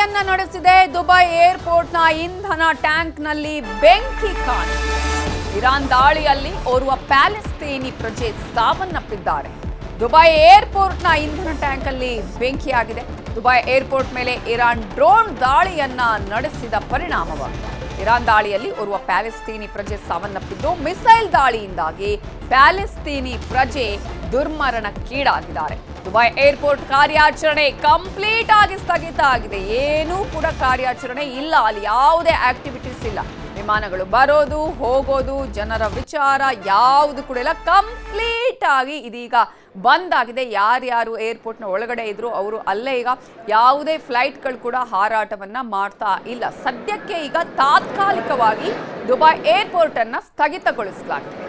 ದಾಳಿಯನ್ನ ನಡೆಸಿದೆ. ದುಬೈ ಏರ್ಪೋರ್ಟ್ನ ಇಂಧನ ಟ್ಯಾಂಕ್ನಲ್ಲಿ ಬೆಂಕಿ ಕಾಣಿಸಿದೆ. ಇರಾನ್ ದಾಳಿಯಲ್ಲಿ ಓರ್ವ ಪ್ಯಾಲೆಸ್ತೀನಿ ಪ್ರಜೆ ಸಾವನ್ನಪ್ಪಿದ್ದಾರೆ. ದುಬೈ ಏರ್ಪೋರ್ಟ್ನ ಇಂಧನ ಟ್ಯಾಂಕ್ ಅಲ್ಲಿ ಬೆಂಕಿಯಾಗಿದೆ. ದುಬೈ ಏರ್ಪೋರ್ಟ್ ಮೇಲೆ ಇರಾನ್ ಡ್ರೋನ್ ದಾಳಿಯನ್ನ ನಡೆಸಿದ ಪರಿಣಾಮವಾಗಿದೆ. ಇರಾನ್ ದಾಳಿಯಲ್ಲಿ ಓರ್ವ ಪ್ಯಾಲೆಸ್ತೀನಿ ಪ್ರಜೆ ಸಾವನ್ನಪ್ಪಿದ್ದು, ಮಿಸೈಲ್ ದಾಳಿಯಿಂದಾಗಿ ಪ್ಯಾಲೆಸ್ತೀನಿ ಪ್ರಜೆ ದುರ್ಮರಣಕ್ಕೀಡಾಗಿದ್ದಾರೆ. ದುಬೈ ಏರ್ಪೋರ್ಟ್ ಕಾರ್ಯಾಚರಣೆ ಕಂಪ್ಲೀಟ್ ಆಗಿ ಸ್ಥಗಿತ ಆಗಿದೆ. ಏನೂ ಕೂಡ ಕಾರ್ಯಾಚರಣೆ ಇಲ್ಲ, ಅಲ್ಲಿ ಯಾವುದೇ ಆಕ್ಟಿವಿಟೀಸ್ ಇಲ್ಲ. ವಿಮಾನಗಳು ಬರೋದು ಹೋಗೋದು, ಜನರ ವಿಚಾರ ಯಾವುದು ಕೂಡ ಇಲ್ಲ. ಕಂಪ್ಲೀಟ್ ಆಗಿ ಇದೀಗ ಬಂದ್ ಆಗಿದೆ. ಯಾರ್ಯಾರು ಏರ್ಪೋರ್ಟ್ನ ಒಳಗಡೆ ಇದ್ರು ಅವರು ಅಲ್ಲೇ ಈಗ ಯಾವುದೇ ಫ್ಲೈಟ್ಗಳು ಕೂಡ ಹಾರಾಟವನ್ನ ಮಾಡ್ತಾ ಇಲ್ಲ. ಸದ್ಯಕ್ಕೆ ಈಗ ತಾತ್ಕಾಲಿಕವಾಗಿ ದುಬೈ ಏರ್ಪೋರ್ಟ್ ಅನ್ನ ಸ್ಥಗಿತಗೊಳಿಸಲಾಗಿದೆ.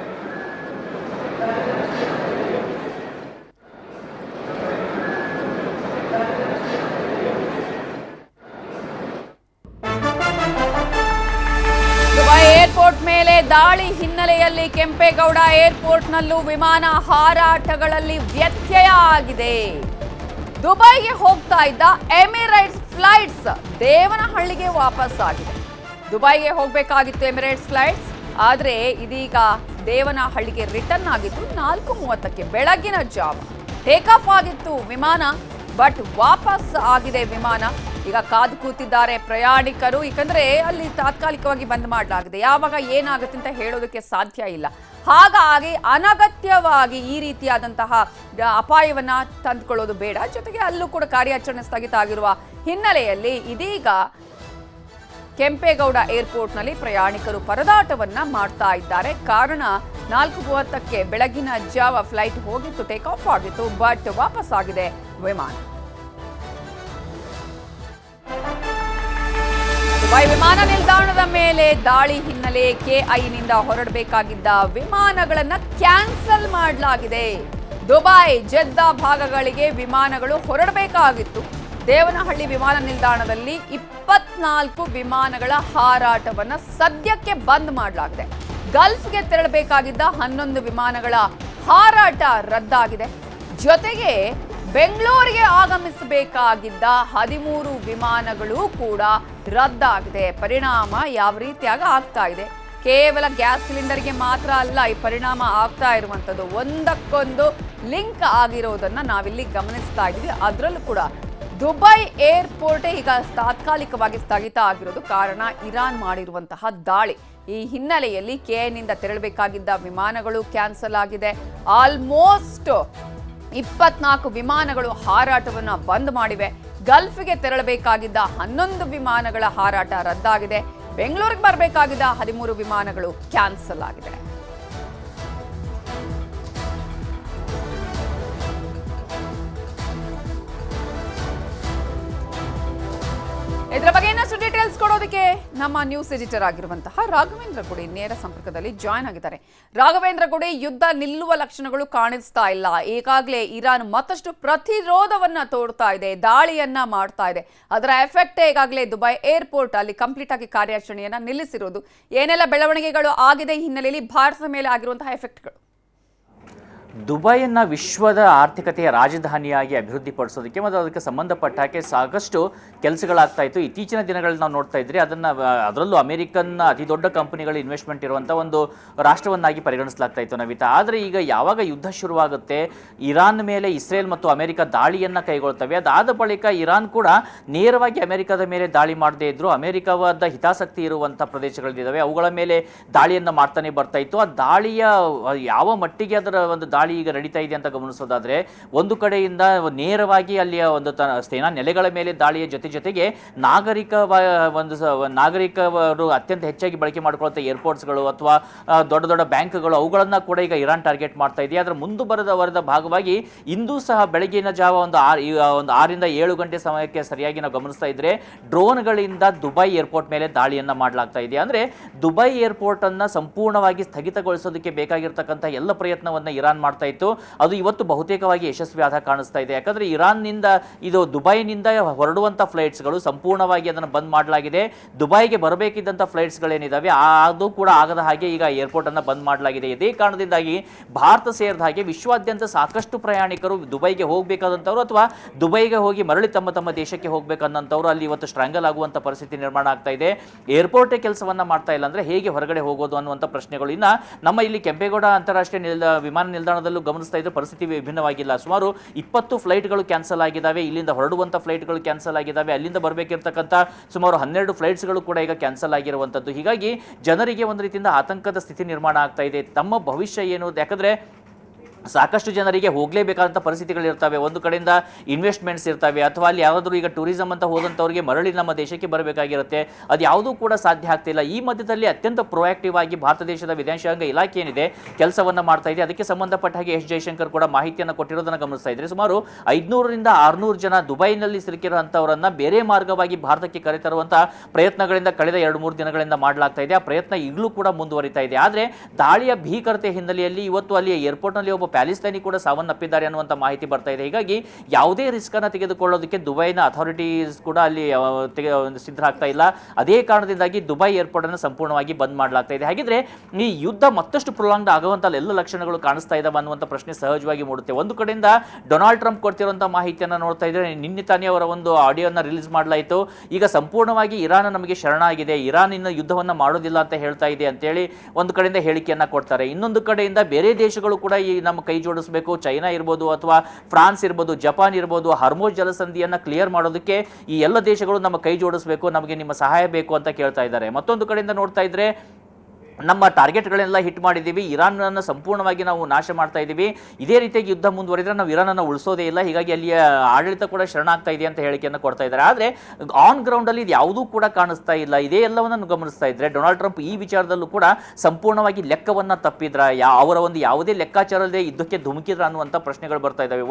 ಏರ್ಪೋರ್ಟ್ ಮೇಲೆ ದಾಳಿ ಹಿನ್ನೆಲೆಯಲ್ಲಿ ಕೆಂಪೇಗೌಡ ಏರ್ಪೋರ್ಟ್ನಲ್ಲೂ ವಿಮಾನ ಹಾರಾಟಗಳಲ್ಲಿ ವ್ಯತ್ಯಯ ಆಗಿದೆ. ದುಬೈಗೆ ಹೋಗ್ತಾ ಇದ್ದ ಎಮಿರೇಟ್ಸ್ ಫ್ಲೈಟ್ಸ್ ದೇವನಹಳ್ಳಿಗೆ ವಾಪಸ್ ಆಗಿದೆ. ದುಬೈಗೆ ಹೋಗಬೇಕಾಗಿತ್ತು ಎಮಿರೇಟ್ಸ್ ಫ್ಲೈಟ್ಸ್, ಆದರೆ ಇದೀಗ ದೇವನಹಳ್ಳಿಗೆ ರಿಟರ್ನ್ ಆಗಿತ್ತು. 4:30ಕ್ಕೆ ಬೆಳಗಿನ ಜಾವ ಟೇಕ್ ಆಫ್ ಆಗಿತ್ತು ವಿಮಾನ, ಬಟ್ ವಾಪಸ್ ಆಗಿದೆ ವಿಮಾನ. ಈಗ ಕಾದು ಕೂತಿದ್ದಾರೆ ಪ್ರಯಾಣಿಕರು, ಯಾಕಂದ್ರೆ ಅಲ್ಲಿ ತಾತ್ಕಾಲಿಕವಾಗಿ ಬಂದ್ ಮಾಡಲಾಗಿದೆ. ಯಾವಾಗ ಏನಾಗುತ್ತೆ ಅಂತ ಹೇಳೋದಕ್ಕೆ ಸಾಧ್ಯ ಇಲ್ಲ. ಹಾಗಾಗಿ ಅನಗತ್ಯವಾಗಿ ಈ ರೀತಿಯಾದಂತಹ ಅಪಾಯವನ್ನ ತಂದುಕೊಳ್ಳೋದು ಬೇಡ. ಜೊತೆಗೆ ಅಲ್ಲೂ ಕೂಡ ಕಾರ್ಯಾಚರಣೆ ಸ್ಥಗಿತ ಆಗಿರುವ ಹಿನ್ನೆಲೆಯಲ್ಲಿ ಇದೀಗ ಕೆಂಪೇಗೌಡ ಏರ್ಪೋರ್ಟ್ನಲ್ಲಿ ಪ್ರಯಾಣಿಕರು ಪರದಾಟವನ್ನ ಮಾಡ್ತಾ ಇದ್ದಾರೆ. ಕಾರಣ 4:30ಕ್ಕೆ ಬೆಳಗಿನ ಜಾವ ಫ್ಲೈಟ್ ಹೋಗಿತ್ತು, ಟೇಕ್ ಆಫ್ ಆಗಿತ್ತು, ಬಟ್ ವಾಪಸ್ ಆಗಿದೆ ವಿಮಾನ. ದುಬೈ ವಿಮಾನ ನಿಲ್ದಾಣದ ಮೇಲೆ ದಾಳಿ ಹಿನ್ನೆಲೆ ಕೆಐನಿಂದ ಹೊರಡಬೇಕಾಗಿದ್ದ ವಿಮಾನಗಳನ್ನು ಕ್ಯಾನ್ಸಲ್ ಮಾಡಲಾಗಿದೆ. ದುಬೈ ಜೆದ್ದಾ ಭಾಗಗಳಿಗೆ ವಿಮಾನಗಳು ಹೊರಡಬೇಕಾಗಿತ್ತು. ದೇವನಹಳ್ಳಿ ವಿಮಾನ ನಿಲ್ದಾಣದಲ್ಲಿ 24 ವಿಮಾನಗಳ ಹಾರಾಟವನ್ನು ಸದ್ಯಕ್ಕೆ ಬಂದ್ ಮಾಡಲಾಗಿದೆ. ಗಲ್ಫ್ಗೆ ತೆರಳಬೇಕಾಗಿದ್ದ 11 ವಿಮಾನಗಳ ಹಾರಾಟ ರದ್ದಾಗಿದೆ. ಜೊತೆಗೆ ಬೆಂಗಳೂರಿಗೆ ಆಗಮಿಸಬೇಕಾಗಿದ್ದ 13 ವಿಮಾನಗಳು ಕೂಡ ರದ್ದಾಗಿದೆ. ಪರಿಣಾಮ ಯಾವ ರೀತಿಯಾಗಿ ಆಗ್ತಾ ಇದೆ, ಕೇವಲ ಗ್ಯಾಸ್ ಸಿಲಿಂಡರ್ಗೆ ಮಾತ್ರ ಅಲ್ಲ ಈ ಪರಿಣಾಮ ಆಗ್ತಾ ಇರುವಂಥದ್ದು, ಒಂದಕ್ಕೊಂದು ಲಿಂಕ್ ಆಗಿರೋದನ್ನ ನಾವಿಲ್ಲಿ ಗಮನಿಸ್ತಾ ಇದ್ದೀವಿ. ಅದರಲ್ಲೂ ಕೂಡ ದುಬೈ ಏರ್ಪೋರ್ಟ್ ಈಗ ತಾತ್ಕಾಲಿಕವಾಗಿ ಸ್ಥಗಿತ ಆಗಿರೋದು ಕಾರಣ ಇರಾನ್ ಮಾಡಿರುವಂತಹ ದಾಳಿ. ಈ ಹಿನ್ನೆಲೆಯಲ್ಲಿ ಕೆಎನ್ನಿಂದ ತೆರಳಬೇಕಾಗಿದ್ದ ವಿಮಾನಗಳು ಕ್ಯಾನ್ಸಲ್ ಆಗಿದೆ. ಆಲ್ಮೋಸ್ಟ್ 24 ವಿಮಾನಗಳು ಹಾರಾಟವನ್ನು ಬಂದ್ ಮಾಡಿವೆ. ಗಲ್ಫ್ಗೆ ತೆರಳಬೇಕಾಗಿದ್ದ 11 ವಿಮಾನಗಳ ಹಾರಾಟ ರದ್ದಾಗಿದೆ. ಬೆಂಗಳೂರಿಗೆ ಬರಬೇಕಾಗಿದ್ದ 13 ವಿಮಾನಗಳು ಕ್ಯಾನ್ಸಲ್ ಆಗಿದೆ. ಇದರ ಬಗ್ಗೆ ಇನ್ನಷ್ಟು ಡೀಟೇಲ್ಸ್ ಕೊಡೋದಕ್ಕೆ ನಮ್ಮ ನ್ಯೂಸ್ ಎಡಿಟರ್ ಆಗಿರುವಂತಹ ರಾಘವೇಂದ್ರ ಗುಡಿ ನೇರ ಸಂಪರ್ಕದಲ್ಲಿ ಜಾಯ್ನ್ ಆಗಿದ್ದಾರೆ. ರಾಘವೇಂದ್ರ ಗುಡಿ, ಯುದ್ಧ ನಿಲ್ಲುವ ಲಕ್ಷಣಗಳು ಕಾಣಿಸ್ತಾ ಇಲ್ಲ. ಈಗಾಗಲೇ ಇರಾನ್ ಮತ್ತಷ್ಟು ಪ್ರತಿರೋಧವನ್ನ ತೋಡ್ತಾ ಇದೆ, ದಾಳಿಯನ್ನ ಮಾಡ್ತಾ ಇದೆ. ಅದರ ಎಫೆಕ್ಟ್ ಈಗಾಗಲೇ ದುಬೈ ಏರ್ಪೋರ್ಟ್ ಅಲ್ಲಿ ಕಂಪ್ಲೀಟ್ ಆಗಿ ಕಾರ್ಯಾಚರಣೆಯನ್ನ ನಿಲ್ಲಿಸಿರೋದು. ಏನೆಲ್ಲ ಬೆಳವಣಿಗೆಗಳು ಆಗಿದೆ ಈ ಹಿನ್ನೆಲೆಯಲ್ಲಿ ಭಾರತದ ಮೇಲೆ ಆಗಿರುವಂತಹ ಎಫೆಕ್ಟ್ಗಳು? ದುಬೈಯನ್ನು ವಿಶ್ವದ ಆರ್ಥಿಕತೆಯ ರಾಜಧಾನಿಯಾಗಿ ಅಭಿವೃದ್ಧಿಪಡಿಸೋದಕ್ಕೆ ಮತ್ತು ಅದಕ್ಕೆ ಸಂಬಂಧಪಟ್ಟ ಹಾಗೆ ಸಾಕಷ್ಟು ಕೆಲಸಗಳಾಗ್ತಾ ಇತ್ತು. ಇತ್ತೀಚಿನ ದಿನಗಳಲ್ಲಿ ನಾವು ನೋಡ್ತಾ ಇದ್ರಿ, ಅದರಲ್ಲೂ ಅಮೆರಿಕನ್ ಅತಿ ದೊಡ್ಡ ಕಂಪನಿಗಳು ಇನ್ವೆಸ್ಟ್ಮೆಂಟ್ ಇರುವಂಥ ಒಂದು ರಾಷ್ಟ್ರವನ್ನಾಗಿ ಪರಿಗಣಿಸಲಾಗ್ತಾ ಇತ್ತು ನವಿತಾ. ಆದರೆ ಈಗ ಯಾವಾಗ ಯುದ್ಧ ಶುರುವಾಗುತ್ತೆ, ಇರಾನ್ ಮೇಲೆ ಇಸ್ರೇಲ್ ಮತ್ತು ಅಮೆರಿಕ ದಾಳಿಯನ್ನು ಕೈಗೊಳ್ತವೆ. ಅದಾದ ಬಳಿಕ ಇರಾನ್ ಕೂಡ ನೇರವಾಗಿ ಅಮೆರಿಕದ ಮೇಲೆ ದಾಳಿ ಮಾಡದೇ ಇದ್ರು, ಅಮೆರಿಕವಾದ ಹಿತಾಸಕ್ತಿ ಇರುವಂಥ ಪ್ರದೇಶಗಳಿದ್ದಾವೆ ಅವುಗಳ ಮೇಲೆ ದಾಳಿಯನ್ನು ಮಾಡ್ತಾನೆ ಬರ್ತಾ ಇತ್ತು. ಆ ದಾಳಿಯ ಯಾವ ಮಟ್ಟಿಗೆ ಅದರ ಒಂದು ದಾಳಿ ಈಗ ನಡೀತಾ ಇದೆ ಅಂತ ಗಮನಿಸೋದಾದ್ರೆ, ಒಂದು ಕಡೆಯಿಂದ ನೇರವಾಗಿ ಅಲ್ಲಿಯ ಒಂದು ಸೇನಾ ನೆಲೆಗಳ ಮೇಲೆ ದಾಳಿಯ ಜೊತೆಗೆ ನಾಗರಿಕರು ಅತ್ಯಂತ ಹೆಚ್ಚಾಗಿ ಬಳಕೆ ಮಾಡಿಕೊಳ್ಳುವಂಥ ಏರ್ಪೋರ್ಟ್ಸ್ಗಳು ಅಥವಾ ದೊಡ್ಡ ದೊಡ್ಡ ಬ್ಯಾಂಕ್ಗಳು ಅವುಗಳನ್ನ ಕೂಡ ಈಗ ಇರಾನ್ ಟಾರ್ಗೆಟ್ ಮಾಡ್ತಾ ಇದೆ. ಅದರ ಮುಂದುವರೆದ ಭಾಗವಾಗಿ ಇಂದು ಸಹ ಬೆಳಗಿನ ಜಾವ ಒಂದು 6 ರಿಂದ 7 ಗಂಟೆ ಸಮಯಕ್ಕೆ ಸರಿಯಾಗಿ ನಾವು ಗಮನಿಸ್ತಾ ಇದ್ರೆ ಡ್ರೋನ್ಗಳಿಂದ ದುಬೈ ಏರ್ಪೋರ್ಟ್ ಮೇಲೆ ದಾಳಿಯನ್ನ ಮಾಡಲಾಗ್ತಾ ಇದೆ. ಅಂದ್ರೆ ದುಬೈ ಏರ್ಪೋರ್ಟ್ ಅನ್ನ ಸಂಪೂರ್ಣವಾಗಿ ಸ್ಥಗಿತಗೊಳಿಸೋದಕ್ಕೆ ಬೇಕಾಗಿರ್ತಕ್ಕಂಥ ಎಲ್ಲ ಪ್ರಯತ್ನವನ್ನ ಇರಾನ್ ಮಾಡ್ತಾ ಇತ್ತು, ಅದು ಇವತ್ತು ಬಹುತೇಕವಾಗಿ ಯಶಸ್ವಿ ಆದ ಕಾಣಿಸ್ತಾ ಇದೆ. ಯಾಕಂದ್ರೆ ಇರಾನ್ನಿಂದ ಇದು ದುಬೈನಿಂದ ಹೊರಡುವಂಥ ಫ್ಲೈಟ್ಸ್ಗಳು ಸಂಪೂರ್ಣವಾಗಿ ಅದನ್ನು ಬಂದ್ ಮಾಡಲಾಗಿದೆ. ದುಬೈಗೆ ಬರಬೇಕಿದ್ದಂಥ ಫ್ಲೈಟ್ಸ್ಗಳೇನಿದ್ದಾವೆ ಅದು ಕೂಡ ಆಗದ ಹಾಗೆ ಈಗ ಏರ್ಪೋರ್ಟ್ ಅನ್ನು ಬಂದ್ ಮಾಡಲಾಗಿದೆ. ಇದೇ ಕಾರಣದಿಂದಾಗಿ ಭಾರತ ಸೇರಿದ ಹಾಗೆ ವಿಶ್ವಾದ್ಯಂತ ಸಾಕಷ್ಟು ಪ್ರಯಾಣಿಕರು ದುಬೈಗೆ ಹೋಗಬೇಕಾದಂಥವ್ರು ಅಥವಾ ದುಬೈಗೆ ಹೋಗಿ ಮರಳಿ ತಮ್ಮ ತಮ್ಮ ದೇಶಕ್ಕೆ ಹೋಗಬೇಕನ್ನಂಥವ್ರು ಅಲ್ಲಿ ಇವತ್ತು ಸ್ಟ್ರಾಂಗಲ್ ಆಗುವಂಥ ಪರಿಸ್ಥಿತಿ ನಿರ್ಮಾಣ ಆಗ್ತಾ ಇದೆ. ಏರ್ಪೋರ್ಟೇ ಕೆಲಸವನ್ನ ಮಾಡ್ತಾ ಇಲ್ಲ ಅಂದ್ರೆ ಹೇಗೆ ಹೊರಗಡೆ ಹೋಗೋದು ಅನ್ನುವಂಥ ಪ್ರಶ್ನೆಗಳು. ಇನ್ನು ನಮ್ಮ ಇಲ್ಲಿ ಕೆಂಪೇಗೌಡ ಅಂತಾರಾಷ್ಟ್ರೀಯ ವಿಮಾನ ನಿಲ್ದಾಣದಲ್ಲೂ ಗಮನಿಸ್ತಾ ಇದ್ರೆ ಪರಿಸ್ಥಿತಿ ವಿಭಿನ್ನವಾಗಿಲ್ಲ. ಸುಮಾರು 20 ಫ್ಲೈಟ್ಗಳು ಕ್ಯಾನ್ಸಲ್ ಆಗಿದ್ದಾವೆ, ಇಲ್ಲಿಂದ ಹೊರಡುವಂಥ ಫ್ಲೈಟ್ಗಳು ಕ್ಯಾನ್ಸಲ್ ಆಗಿದ್ದಾವೆ, ಅಲ್ಲಿಂದ ಬರಬೇಕಿರ್ತಕ್ಕಂಥ ಸುಮಾರು 12 ಫ್ಲೈಟ್ಸ್ಗಳು ಕೂಡ ಈಗ ಕ್ಯಾನ್ಸಲ್ ಆಗಿರುವಂಥದ್ದು. ಹೀಗಾಗಿ ಜನರಿಗೆ ಒಂದು ರೀತಿಯಿಂದ ಆತಂಕದ ಸ್ಥಿತಿ ನಿರ್ಮಾಣ ಆಗ್ತಾ ಇದೆ. ತಮ್ಮ ಭವಿಷ್ಯ ಏನು, ಯಾಕಂದ್ರೆ ಸಾಕಷ್ಟು ಜನರಿಗೆ ಹೋಗಲೇಬೇಕಾದಂಥ ಪರಿಸ್ಥಿತಿಗಳಿರ್ತವೆ. ಒಂದು ಕಡೆಯಿಂದ ಇನ್ವೆಸ್ಟ್ಮೆಂಟ್ಸ್ ಇರ್ತವೆ, ಅಥವಾ ಅಲ್ಲಿ ಯಾವುದಾದ್ರೂ ಈಗ ಟೂರಿಸಂ ಅಂತ ಹೋದಂಥವ್ರಿಗೆ ಮರಳಿ ನಮ್ಮ ದೇಶಕ್ಕೆ ಬರಬೇಕಾಗಿರುತ್ತೆ, ಅದು ಯಾವುದೂ ಕೂಡ ಸಾಧ್ಯ ಆಗ್ತಿಲ್ಲ. ಈ ಮಧ್ಯದಲ್ಲಿ ಅತ್ಯಂತ ಪ್ರೊಆಕ್ಟಿವ್ ಆಗಿ ಭಾರತ ದೇಶದ ವಿದೇಶಾಂಗ ಇಲಾಖೆ ಏನಿದೆ ಕೆಲಸವನ್ನು ಮಾಡ್ತಾ ಇದೆ. ಅದಕ್ಕೆ ಸಂಬಂಧಪಟ್ಟ ಹಾಗೆ ಎಸ್ ಜಯಶಂಕರ್ ಕೂಡ ಮಾಹಿತಿಯನ್ನು ಕೊಟ್ಟಿರೋದನ್ನು ಗಮನಿಸ್ತಾ ಇದ್ರೆ ಸುಮಾರು 500ರಿಂದ 600 ಜನ ದುಬೈನಲ್ಲಿ ಸಿಲುಕಿರುವಂಥವರನ್ನ ಬೇರೆ ಮಾರ್ಗವಾಗಿ ಭಾರತಕ್ಕೆ ಕರೆತರುವಂಥ ಪ್ರಯತ್ನಗಳಿಂದ ಕಳೆದ 2-3 ದಿನಗಳಿಂದ ಮಾಡಲಾಗ್ತಾ ಇದೆ. ಆ ಪ್ರಯತ್ನ ಈಗಲೂ ಕೂಡ ಮುಂದುವರಿತಾ ಇದೆ. ಆದರೆ ದಾಳಿಯ ಭೀಕರತೆ ಹಿನ್ನೆಲೆಯಲ್ಲಿ ಇವತ್ತು ಅಲ್ಲಿ ಏರ್ಪೋರ್ಟ್ನಲ್ಲಿ ಒಬ್ಬ ಪ್ಯಾಲೆಸ್ತೈನಿ ಕೂಡ ಸಾವನ್ನಪ್ಪಿದ್ದಾರೆ ಅನ್ನುವಂಥ ಮಾಹಿತಿ ಬರ್ತಾ ಇದೆ. ಹೀಗಾಗಿ ಯಾವುದೇ ರಿಸ್ಕ್ ಅನ್ನು ತೆಗೆದುಕೊಳ್ಳೋದಕ್ಕೆ ದುಬೈನ ಅಥಾರಿಟೀಸ್ ಕೂಡ ಅಲ್ಲಿ ಸಿದ್ಧರಾಗ್ತಾ ಇಲ್ಲ. ಅದೇ ಕಾರಣದಿಂದಾಗಿ ದುಬೈ ಏರ್ಪೋರ್ಟ್ ಅನ್ನು ಸಂಪೂರ್ಣವಾಗಿ ಬಂದ್ ಮಾಡಲಾಗ್ತಾ ಇದೆ. ಹಾಗಿದ್ರೆ ಈ ಯುದ್ಧ ಮತ್ತಷ್ಟು ಪ್ರೊಲಾಂಗ್ಡ್ ಆಗುವಂಥ ಎಲ್ಲ ಲಕ್ಷಣಗಳು ಕಾಣಿಸ್ತಾ ಇದ್ದಾವೆ ಅನ್ನುವಂಥ ಪ್ರಶ್ನೆ ಸಹಜವಾಗಿ ಮೂಡುತ್ತೆ. ಒಂದು ಕಡೆಯಿಂದ ಡೊನಾಲ್ಡ್ ಟ್ರಂಪ್ ಕೊಡ್ತಿರುವಂಥ ಮಾಹಿತಿಯನ್ನು ನೋಡ್ತಾ ಇದ್ರೆ ನಿನ್ನೆ ತಾನೇ ಅವರ ಒಂದು ಆಡಿಯೋನ ರಿಲೀಸ್ ಮಾಡಲಾಯಿತು. ಈಗ ಸಂಪೂರ್ಣವಾಗಿ ಇರಾನ್ ನಮಗೆ ಶರಣಾಗಿದೆ, ಇರಾನ್ ಇನ್ನು ಯುದ್ಧವನ್ನು ಮಾಡೋದಿಲ್ಲ ಅಂತ ಹೇಳ್ತಾ ಇದೆ ಅಂತೇಳಿ ಒಂದು ಕಡೆಯಿಂದ ಹೇಳಿಕೆಯನ್ನು ಕೊಡ್ತಾರೆ. ಇನ್ನೊಂದು ಕಡೆಯಿಂದ ಬೇರೆ ದೇಶಗಳು ಕೂಡ ಈ ನಮ್ಮ ಕೈ ಜೋಡಿಸಬೇಕು, ಚೈನಾ ಇರ್ಬೋದು ಅಥವಾ ಫ್ರಾನ್ಸ್ ಇರ್ಬೋದು, ಜಪಾನ್ ಇರ್ಬೋದು, ಹರ್ಮೋಜ್ ಜಲಸಂಧಿಯನ್ನು ಕ್ಲಿಯರ್ ಮಾಡೋದಕ್ಕೆ ಈ ಎಲ್ಲ ದೇಶಗಳು ನಮ್ಮ ಕೈ ಜೋಡಿಸಬೇಕು, ನಮಗೆ ನಿಮ್ಮ ಸಹಾಯ ಬೇಕು ಅಂತ ಕೇಳ್ತಾ ಇದ್ದಾರೆ. ಮತ್ತೊಂದು ಕಡೆಯಿಂದ ನೋಡ್ತಾ ಇದ್ರೆ ನಮ್ಮ ಟಾರ್ಗೆಟ್ಗಳೆಲ್ಲ ಹಿಟ್ ಮಾಡಿದ್ದೀವಿ, ಇರಾನನ್ನು ಸಂಪೂರ್ಣವಾಗಿ ನಾವು ನಾಶ ಮಾಡ್ತಾ ಇದ್ದೀವಿ, ಇದೇ ರೀತಿಯಾಗಿ ಯುದ್ಧ ಮುಂದುವರಿದ್ರೆ ನಾವು ಇರಾನನ್ನು ಉಳಿಸೋದೇ ಇಲ್ಲ, ಹೀಗಾಗಿ ಅಲ್ಲಿಯ ಆಡಳಿತ ಕೂಡ ಶರಣಾಗ್ತಾ ಇದೆ ಅಂತ ಹೇಳಿಕೆಯನ್ನು ಕೊಡ್ತಾ ಇದ್ದಾರೆ. ಆದರೆ ಆನ್ ಗ್ರೌಂಡಲ್ಲಿ ಇದು ಯಾವುದೂ ಕೂಡ ಕಾಣಿಸ್ತಾ ಇಲ್ಲ. ಇದೇ ಎಲ್ಲವನ್ನು ಗಮನಿಸ್ತಾ ಇದ್ರೆ ಡೊನಾಲ್ಡ್ ಟ್ರಂಪ್ ಈ ವಿಚಾರದಲ್ಲೂ ಕೂಡ ಸಂಪೂರ್ಣವಾಗಿ ಲೆಕ್ಕವನ್ನು ತಪ್ಪಿದ್ರ, ಅವರ ಒಂದು ಯಾವುದೇ ಲೆಕ್ಕಾಚಾರದೇ ಯುದ್ಧಕ್ಕೆ ಧುಮುಕಿದ್ರ ಅನ್ನುವಂಥ ಪ್ರಶ್ನೆಗಳು ಬರ್ತಾ ಇದ್ದಾವೆ.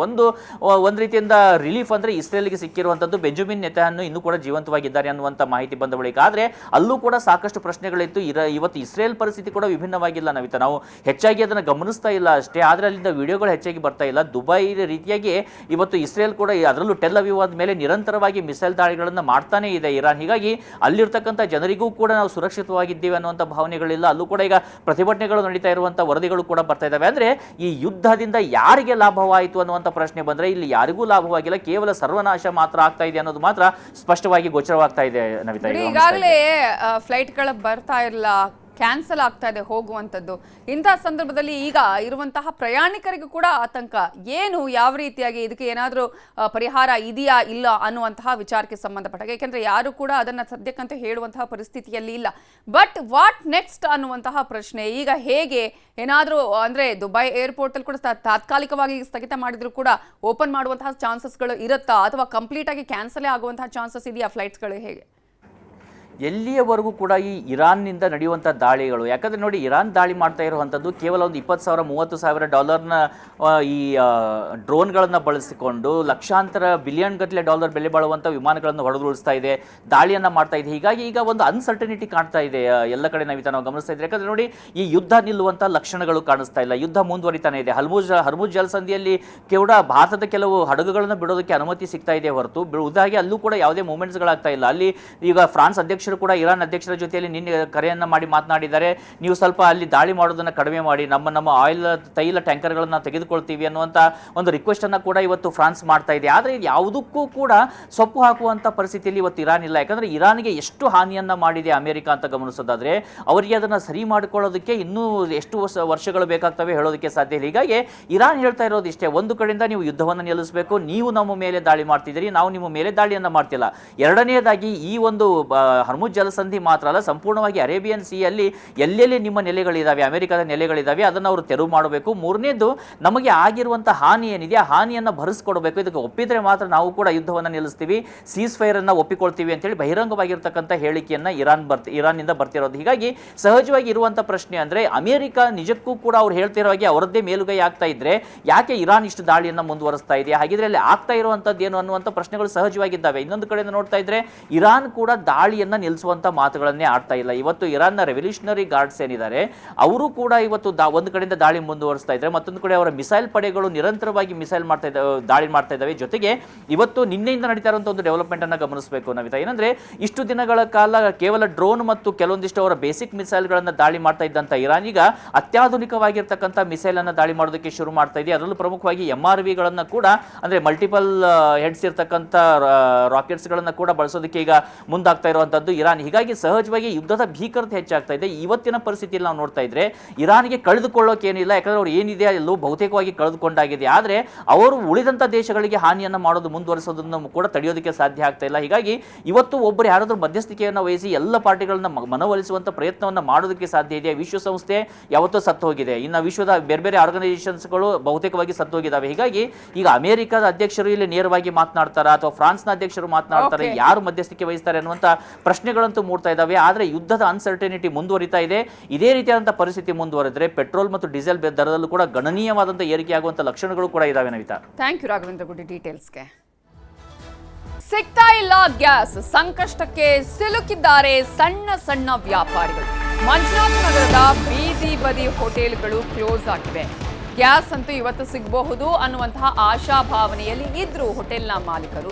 ಒಂದು ರೀತಿಯಿಂದ ರಿಲೀಫ್ ಅಂದರೆ ಇಸ್ರೇಲ್ಗೆ ಸಿಕ್ಕಿರುವಂಥದ್ದು ಬೆಂಜಮಿನ್ ನೆತನ್ಯಾಹು ಇನ್ನೂ ಕೂಡ ಜೀವಂತವಾಗಿದ್ದಾರೆ ಅನ್ನುವಂಥ ಮಾಹಿತಿ ಬಂದ ಬಳಿಕ. ಆದರೆ ಅಲ್ಲೂ ಕೂಡ ಸಾಕಷ್ಟು ಪ್ರಶ್ನೆಗಳಿತ್ತು. ಇವತ್ತು ಇಸ್ರೇಲ್ ಪರಿಸ್ಥಿತಿ ಕೂಡ ವಿಭಿನ್ನವಾಗಿಲ್ಲ ನವಿತಾ, ನಾವು ಹೆಚ್ಚಾಗಿ ಅದನ್ನು ಗಮನಿಸ್ತಾ ಇಲ್ಲ ಅಷ್ಟೇ, ಆದರೆ ಅಲ್ಲಿಂದ ವಿಡಿಯೋಗಳು ಹೆಚ್ಚಾಗಿ ಬರ್ತಾ ಇಲ್ಲ. ದುಬೈ ರೀತಿಯಾಗಿ ಇವತ್ತು ಇಸ್ರೇಲ್ ಕೂಡ ಅದರಲ್ಲೂ ಟೆಲ್ ಅವೀವ್ ಮೇಲೆ ನಿರಂತರವಾಗಿ ಮಿಸೈಲ್ ದಾಳಿಗಳನ್ನು ಮಾಡ್ತಾನೆ ಇದೆ ಇರಾನ್. ಹೀಗಾಗಿ ಅಲ್ಲಿರ್ತಕ್ಕಂಥ ಜನರಿಗೂ ಕೂಡ ನಾವು ಸುರಕ್ಷಿತವಾಗಿದ್ದೀವಿ ಅನ್ನುವಂಥ ಭಾವನೆಗಳಿಲ್ಲ. ಅಲ್ಲೂ ಕೂಡ ಈಗ ಪ್ರತಿಭಟನೆಗಳು ನಡೀತಾ ಇರುವಂಥ ವರದಿಗಳು ಕೂಡ ಬರ್ತಾ ಇದ್ದಾವೆ. ಅಂದರೆ ಈ ಯುದ್ಧದಿಂದ ಯಾರಿಗೆ ಲಾಭವಾಯಿತು ಅನ್ನುವಂಥ ಪ್ರಶ್ನೆ ಬಂದರೆ ಇಲ್ಲಿ ಯಾರಿಗೂ ಲಾಭವಾಗಿಲ್ಲ, ಕೇವಲ ಸರ್ವನಾಶ ಮಾತ್ರ ಆಗ್ತಾ ಇದೆ ಅನ್ನೋದು ಮಾತ್ರ ಸ್ಪಷ್ಟವಾಗಿ ಗೋಚರವಾಗ್ತಾ ಇದೆ ನವಿತಾ. ಈಗಾಗಲೇ ಫ್ಲೈಟ್ಗಳು ಬರ್ತಾ ಇಲ್ಲ, ಕ್ಯಾನ್ಸಲ್ ಆಗ್ತಾ ಇದೆ ಹೋಗುವಂಥದ್ದು. ಇಂತಹ ಸಂದರ್ಭದಲ್ಲಿ ಈಗ ಇರುವಂತಹ ಪ್ರಯಾಣಿಕರಿಗೂ ಕೂಡ ಆತಂಕ. ಏನು, ಯಾವ ರೀತಿಯಾಗಿ ಇದಕ್ಕೆ ಏನಾದರೂ ಪರಿಹಾರ ಇದೆಯಾ ಇಲ್ಲ ಅನ್ನುವಂತಹ ವಿಚಾರಕ್ಕೆ ಸಂಬಂಧಪಟ್ಟಾಗ, ಯಾಕೆಂದರೆ ಯಾರು ಕೂಡ ಅದನ್ನು ಸದ್ಯಕ್ಕಂತ ಹೇಳುವಂತಹ ಪರಿಸ್ಥಿತಿಯಲ್ಲಿ ಇಲ್ಲ. ಬಟ್ ವಾಟ್ ನೆಕ್ಸ್ಟ್ ಅನ್ನುವಂತಹ ಪ್ರಶ್ನೆ ಈಗ ಹೇಗೆ, ಏನಾದರೂ ಅಂದರೆ ದುಬೈ ಏರ್ಪೋರ್ಟಲ್ಲಿ ಕೂಡ ತಾತ್ಕಾಲಿಕವಾಗಿ ಸ್ಥಗಿತ ಮಾಡಿದ್ರು ಕೂಡ ಓಪನ್ ಮಾಡುವಂತಹ ಚಾನ್ಸಸ್ಗಳು ಇರುತ್ತಾ, ಅಥವಾ ಕಂಪ್ಲೀಟಾಗಿ ಕ್ಯಾನ್ಸಲೇ ಆಗುವಂತಹ ಚಾನ್ಸಸ್ ಇದೆಯಾ ಫ್ಲೈಟ್ಸ್ಗಳು, ಹೇಗೆ? ಎಲ್ಲಿಯವರೆಗೂ ಕೂಡ ಈ ಇರಾನ್ನಿಂದ ನಡೆಯುವಂಥ ದಾಳಿಗಳು, ಯಾಕಂದರೆ ನೋಡಿ ಇರಾನ್ ದಾಳಿ ಮಾಡ್ತಾ ಇರುವಂಥದ್ದು ಕೇವಲ ಒಂದು $20,000-30,000 ಈ ಡ್ರೋನ್ಗಳನ್ನು ಬಳಸಿಕೊಂಡು ಲಕ್ಷಾಂತರ ಬಿಲಿಯನ್ ಗಟ್ಟಲೆ ಡಾಲರ್ ಬೆಲೆ ಬಾಳುವಂಥ ವಿಮಾನಗಳನ್ನು ಹೊಡೆದುರುಳಿಸ್ತಾ ಇದೆ, ದಾಳಿಯನ್ನು ಮಾಡ್ತಾ ಇದೆ. ಹೀಗಾಗಿ ಈಗ ಒಂದು ಅನ್ಸರ್ಟನಿಟಿ ಕಾಣ್ತಾ ಇದೆ ಎಲ್ಲ ಕಡೆ ನಾವು ಗಮನಿಸ್ತಾ ಇದ್ದೀವಿ. ಯಾಕಂದರೆ ನೋಡಿ ಈ ಯುದ್ಧ ನಿಲ್ಲುವಂಥ ಲಕ್ಷಣಗಳು ಕಾಣಿಸ್ತಾ ಇಲ್ಲ, ಯುದ್ಧ ಮುಂದುವರಿತಾನೆ ಇದೆ. ಹರ್ಮುಜ್ ಜಲಸಂಧಿಯಲ್ಲಿ ಕೂಡ ಭಾರತದ ಕೆಲವು ಹಡಗುಗಳನ್ನು ಬಿಡೋದಕ್ಕೆ ಅನುಮತಿ ಸಿಗ್ತಾ ಇದೆ ಹೊರತು ಉದಾಗಿ ಅಲ್ಲೂ ಕೂಡ ಯಾವುದೇ ಮೂವ್ಮೆಂಟ್ಸ್ಗಳಾಗ್ತಾ ಇಲ್ಲ. ಅಲ್ಲಿ ಈಗ ಫ್ರಾನ್ಸ್ ಅಧ್ಯಕ್ಷರು ಕೂಡ ಇರಾನ್ ಅಧ್ಯಕ್ಷರ ಜೊತೆಯಲ್ಲಿ ನಿನ್ನೆ ಕರೆಯನ್ನು ಮಾಡಿ ಮಾತನಾಡಿದ್ದಾರೆ, ನೀವು ಸ್ವಲ್ಪ ಅಲ್ಲಿ ದಾಳಿ ಮಾಡೋದನ್ನು ಕಡಿಮೆ ಮಾಡಿ, ನಮ್ಮ ಆಯಿಲ್ ತೈಲ ಟ್ಯಾಂಕರ್ಗಳನ್ನು ತೆಗೆದುಕೊಳ್ತೀವಿ ಅನ್ನುವಂಥ ಒಂದು ರಿಕ್ವೆಸ್ಟ್ ಅನ್ನು ಕೂಡ ಇವತ್ತು ಫ್ರಾನ್ಸ್ ಮಾಡ್ತಾ ಇದೆ. ಆದರೆ ಇದು ಯಾವುದಕ್ಕೂ ಕೂಡ ಸೊಪ್ಪು ಹಾಕುವಂಥ ಪರಿಸ್ಥಿತಿಯಲ್ಲಿ ಇವತ್ತು ಇರಾನ್ ಇಲ್ಲ. ಯಾಕಂದರೆ ಇರಾನ್ಗೆ ಎಷ್ಟು ಹಾನಿಯನ್ನು ಮಾಡಿದೆ ಅಮೆರಿಕ ಅಂತ ಗಮನಿಸೋದಾದರೆ ಅವರಿಗೆ ಅದನ್ನು ಸರಿ ಮಾಡಿಕೊಳ್ಳೋದಕ್ಕೆ ಇನ್ನೂ ಎಷ್ಟು ವರ್ಷಗಳು ಬೇಕಾಗ್ತವೆ ಹೇಳೋದಕ್ಕೆ ಸಾಧ್ಯ ಇಲ್ಲ. ಹೀಗಾಗಿ ಇರಾನ್ ಹೇಳ್ತಾ ಇರೋದು ಇಷ್ಟೇ, ಒಂದು ಕಡೆಯಿಂದ ನೀವು ಯುದ್ಧವನ್ನು ನಿಲ್ಲಿಸಬೇಕು, ನೀವು ನಮ್ಮ ಮೇಲೆ ದಾಳಿ ಮಾಡ್ತಿದ್ದೀರಿ, ನಾವು ನಿಮ್ಮ ಮೇಲೆ ದಾಳಿಯನ್ನು ಮಾಡ್ತಿಲ್ಲ. ಎರಡನೆಯದಾಗಿ ಈ ಒಂದು ಹರ್ಮುಜ್ ಜಲಸಂಧಿ ಮಾತ್ರ ಅಲ್ಲ, ಸಂಪೂರ್ಣವಾಗಿ ಅರೇಬಿಯನ್ ಸಿಯಲ್ಲಿ ಎಲ್ಲೆಲ್ಲಿ ನಿಮ್ಮ ನೆಲೆಗಳಿದ್ದಾವೆ, ಅಮೆರಿಕದ ನೆಲೆಗಳಿದ್ದಾವೆ, ಅದನ್ನು ಅವರು ತೆರವು ಮಾಡಬೇಕು. ಮೂರನೇದು, ನಮಗೆ ಆಗಿರುವಂಥ ಹಾನಿ ಏನಿದೆ ಆ ಹಾನಿಯನ್ನು ಭರಿಸ್ಕೊಡ್ಬೇಕು. ಇದಕ್ಕೆ ಒಪ್ಪಿದರೆ ಮಾತ್ರ ನಾವು ಕೂಡ ಯುದ್ಧವನ್ನು ನಿಲ್ಲಿಸ್ತೀವಿ, ಸೀಸ್ ಫೈರ್ ಅನ್ನು ಒಪ್ಪಿಕೊಳ್ತೀವಿ ಅಂತೇಳಿ ಬಹಿರಂಗವಾಗಿರ್ತಕ್ಕಂಥ ಹೇಳಿಕೆಯನ್ನು ಇರಾನ್ನಿಂದ ಬರ್ತಿರೋದು. ಹೀಗಾಗಿ ಸಹಜವಾಗಿ ಇರುವಂಥ ಪ್ರಶ್ನೆ ಅಂದರೆ ಅಮೆರಿಕ ನಿಜಕ್ಕೂ ಕೂಡ ಅವ್ರು ಹೇಳ್ತಿರೋ ಹಾಗೆ ಅವರದ್ದೇ ಮೇಲುಗೈ ಆಗ್ತಾ ಇದ್ರೆ ಯಾಕೆ ಇರಾನ್ ಇಷ್ಟು ದಾಳಿಯನ್ನು ಮುಂದುವರಿಸ್ತಾ ಇದೆ, ಹಾಗಿದ್ರೆ ಅಲ್ಲಿ ಆಗ್ತಾ ಇರುವಂಥದ್ದು ಏನು ಅನ್ನುವಂಥ ಪ್ರಶ್ನೆಗಳು ಸಹಜವಾಗಿದ್ದಾವೆ. ಇನ್ನೊಂದು ಕಡೆಯಿಂದ ನೋಡ್ತಾ ಇದ್ರೆ ಇರಾನ್ ಕೂಡ ದಾಳಿಯನ್ನು ನಿಲ್ಲಿಸುವಂತ ಮಾತುಗಳನ್ನೇ ಆಡ್ತಾ ಇಲ್ಲ. ಇವತ್ತು ಇರಾನ್ನ ರೆವಲ್ಯೂಷನರಿ ಗಾರ್ಡ್ಸ್ ಏನಿದ್ದಾರೆ ಅವರು ಕೂಡ ಇವತ್ತು ಒಂದು ಕಡೆಯಿಂದ ದಾಳಿ ಮುಂದುವರಿಸ್ತಾ ಇದ್ದಾರೆ, ಮತ್ತೊಂದು ಕಡೆ ಅವರ ಮಿಸೈಲ್ ಪಡೆಗಳು ನಿರಂತರವಾಗಿ ದಾಳಿ ಮಾಡ್ತಾ ಇದ್ದಾವೆ. ಜೊತೆಗೆ ಇವತ್ತು ನಿನ್ನೆಯಿಂದ ನಡೀತಾ ಇರುವಂತಹ ಒಂದು ಡೆವಲಪ್ಮೆಂಟ್ ಅನ್ನ ಗಮನಿಸಬೇಕು ನವಿತಾ. ಏನಂದ್ರೆ ಇಷ್ಟು ದಿನಗಳ ಕಾಲ ಕೇವಲ ಡ್ರೋನ್ ಮತ್ತು ಕೆಲವೊಂದಿಷ್ಟು ಅವರ ಬೇಸಿಕ್ ಮಿಸೈಲ್ ಗಳನ್ನ ದಾಳಿ ಮಾಡ್ತಾ ಇದ್ದಂತ ಇರಾನ್ ಈಗ ಅತ್ಯಾಧುನಿಕವಾಗಿರ್ತಕ್ಕಂಥ ಮಿಸೈಲ್ ಅನ್ನ ದಾಳಿ ಮಾಡೋದಕ್ಕೆ ಶುರು ಮಾಡ್ತಾ ಇದೆ. ಅದರಲ್ಲೂ ಪ್ರಮುಖವಾಗಿ MRV ಗಳನ್ನ ಕೂಡ ಅಂದ್ರೆ ಮಲ್ಟಿಪಲ್ ಹೆಡ್ಸ್ ಇರ್ತಕ್ಕಂಥ ರಾಕೆಟ್ಸ್ ಗಳನ್ನ ಕೂಡ ಬಳಸೋದಕ್ಕೆ ಈಗ ಮುಂದಾಗ್ತಾ ಇರುವಂತದ್ದು ಇರಾನ್. ಹೀಗಾಗಿ ಸಹಜವಾಗಿ ಯುದ್ಧದ ಭೀಕರತೆ ಹೆಚ್ಚಾಗ್ತಾ ಇದೆ. ಇವತ್ತಿನ ಪರಿಸ್ಥಿತಿಯಲ್ಲಿ ನಾವು ನೋಡ್ತಾ ಇದ್ರೆ ಇರಾನ್ಗೆ ಕಳೆದುಕೊಳ್ಳೋಕೆ ಏನಿಲ್ಲ, ಯಾಕಂದ್ರೆ ಅವ್ರು ಏನಿದೆ ಎಲ್ಲೂ ಬಹುತೇಕವಾಗಿ ಕಳೆದುಕೊಂಡಾಗಿದೆ. ಆದ್ರೆ ಅವರು ಉಳಿದಂತ ದೇಶಗಳಿಗೆ ಹಾನಿಯನ್ನ ಮಾಡೋದು ಮುಂದುವರಿಸೋದನ್ನು ಕೂಡ ತಡೆಯೋದಕ್ಕೆ ಸಾಧ್ಯ ಆಗ್ತಾ ಇಲ್ಲ. ಹೀಗಾಗಿ ಇವತ್ತು ಒಬ್ಬರು ಯಾರಾದ್ರೂ ಮಧ್ಯಸ್ಥಿಕೆಯನ್ನು ವಹಿಸಿ ಎಲ್ಲ ಪಾರ್ಟಿಗಳನ್ನ ಮನವೊಲಿಸುವಂತ ಪ್ರಯತ್ನವನ್ನ ಮಾಡೋದಕ್ಕೆ ಸಾಧ್ಯ ಇದೆ. ವಿಶ್ವಸಂಸ್ಥೆ ಯಾವತ್ತೂ ಸತ್ತು ಹೋಗಿದೆ, ಇನ್ನು ವಿಶ್ವದ ಬೇರೆ ಬೇರೆ ಆರ್ಗನೈಸೇಷನ್ಸ್ಗಳು ಬಹುತೇಕವಾಗಿ ಸತ್ತು ಹೋಗಿದ್ದಾವೆ. ಹೀಗಾಗಿ ಈಗ ಅಮೆರಿಕದ ಅಧ್ಯಕ್ಷರು ಇಲ್ಲಿ ನೇರವಾಗಿ ಮಾತನಾಡ್ತಾರ ಅಥವಾ ಫ್ರಾನ್ಸ್ನ ಅಧ್ಯಕ್ಷರು ಮಾತನಾಡ್ತಾರೆ, ಯಾರು ಮಧ್ಯಸ್ಥಿಕೆ ವಹಿಸ್ತಾರೆ ಅನ್ನುವಂತ ಪ್ರಶ್ನೆಗಳಂತೂ ಮೂಡ್ತಾ ಇದ್ದಾವೆ. ಆದ್ರೆ ಯುದ್ಧದ ಅನ್ಸರ್ಟನಿಟಿ ಮುಂದುವರಿತಾ ಇದೆ. ಇದೇ ರೀತಿಯಾದಂತಹ ಪರಿಸ್ಥಿತಿ ಮುಂದುವರೆದ್ರೆ ಪೆಟ್ರೋಲ್ ಮತ್ತು ಡೀಸೆಲ್ ದರದಲ್ಲೂ ಕೂಡ ಗಣನೀಯವಾದಂತಹ ಏರಿಕೆ ಆಗುವಂತ ಲಕ್ಷಣಗಳು ಕೂಡ ಇದಾವೆ ನವಿತಾ. ಥ್ಯಾಂಕ್ ಯು ರಾಘವೇಂದ್ರ ಗುಡಿ ಡೀಟೇಲ್ಸ್ಗೆ. ಸಿಗ್ತಾ ಇಲ್ಲ ಗ್ಯಾಸ್, ಸಂಕಷ್ಟಕ್ಕೆ ಸಿಲುಕಿದ್ದಾರೆ ಸಣ್ಣ ಸಣ್ಣ ವ್ಯಾಪಾರಿಗಳು. ಮಂಜುನಾಥ ನಗರದ ಬೀದಿ ಬದಿ ಹೋಟೆಲ್ಗಳು ಕ್ಲೋಸ್ ಆಗಿವೆ. ಗ್ಯಾಸ್ ಅಂತೂ ಇವತ್ತು ಸಿಗಬಹುದು ಅನ್ನುವಂತಹ ಆಶಾಭಾವನೆಯಲ್ಲಿ ಇದ್ರು ಹೋಟೆಲ್ನ ಮಾಲೀಕರು.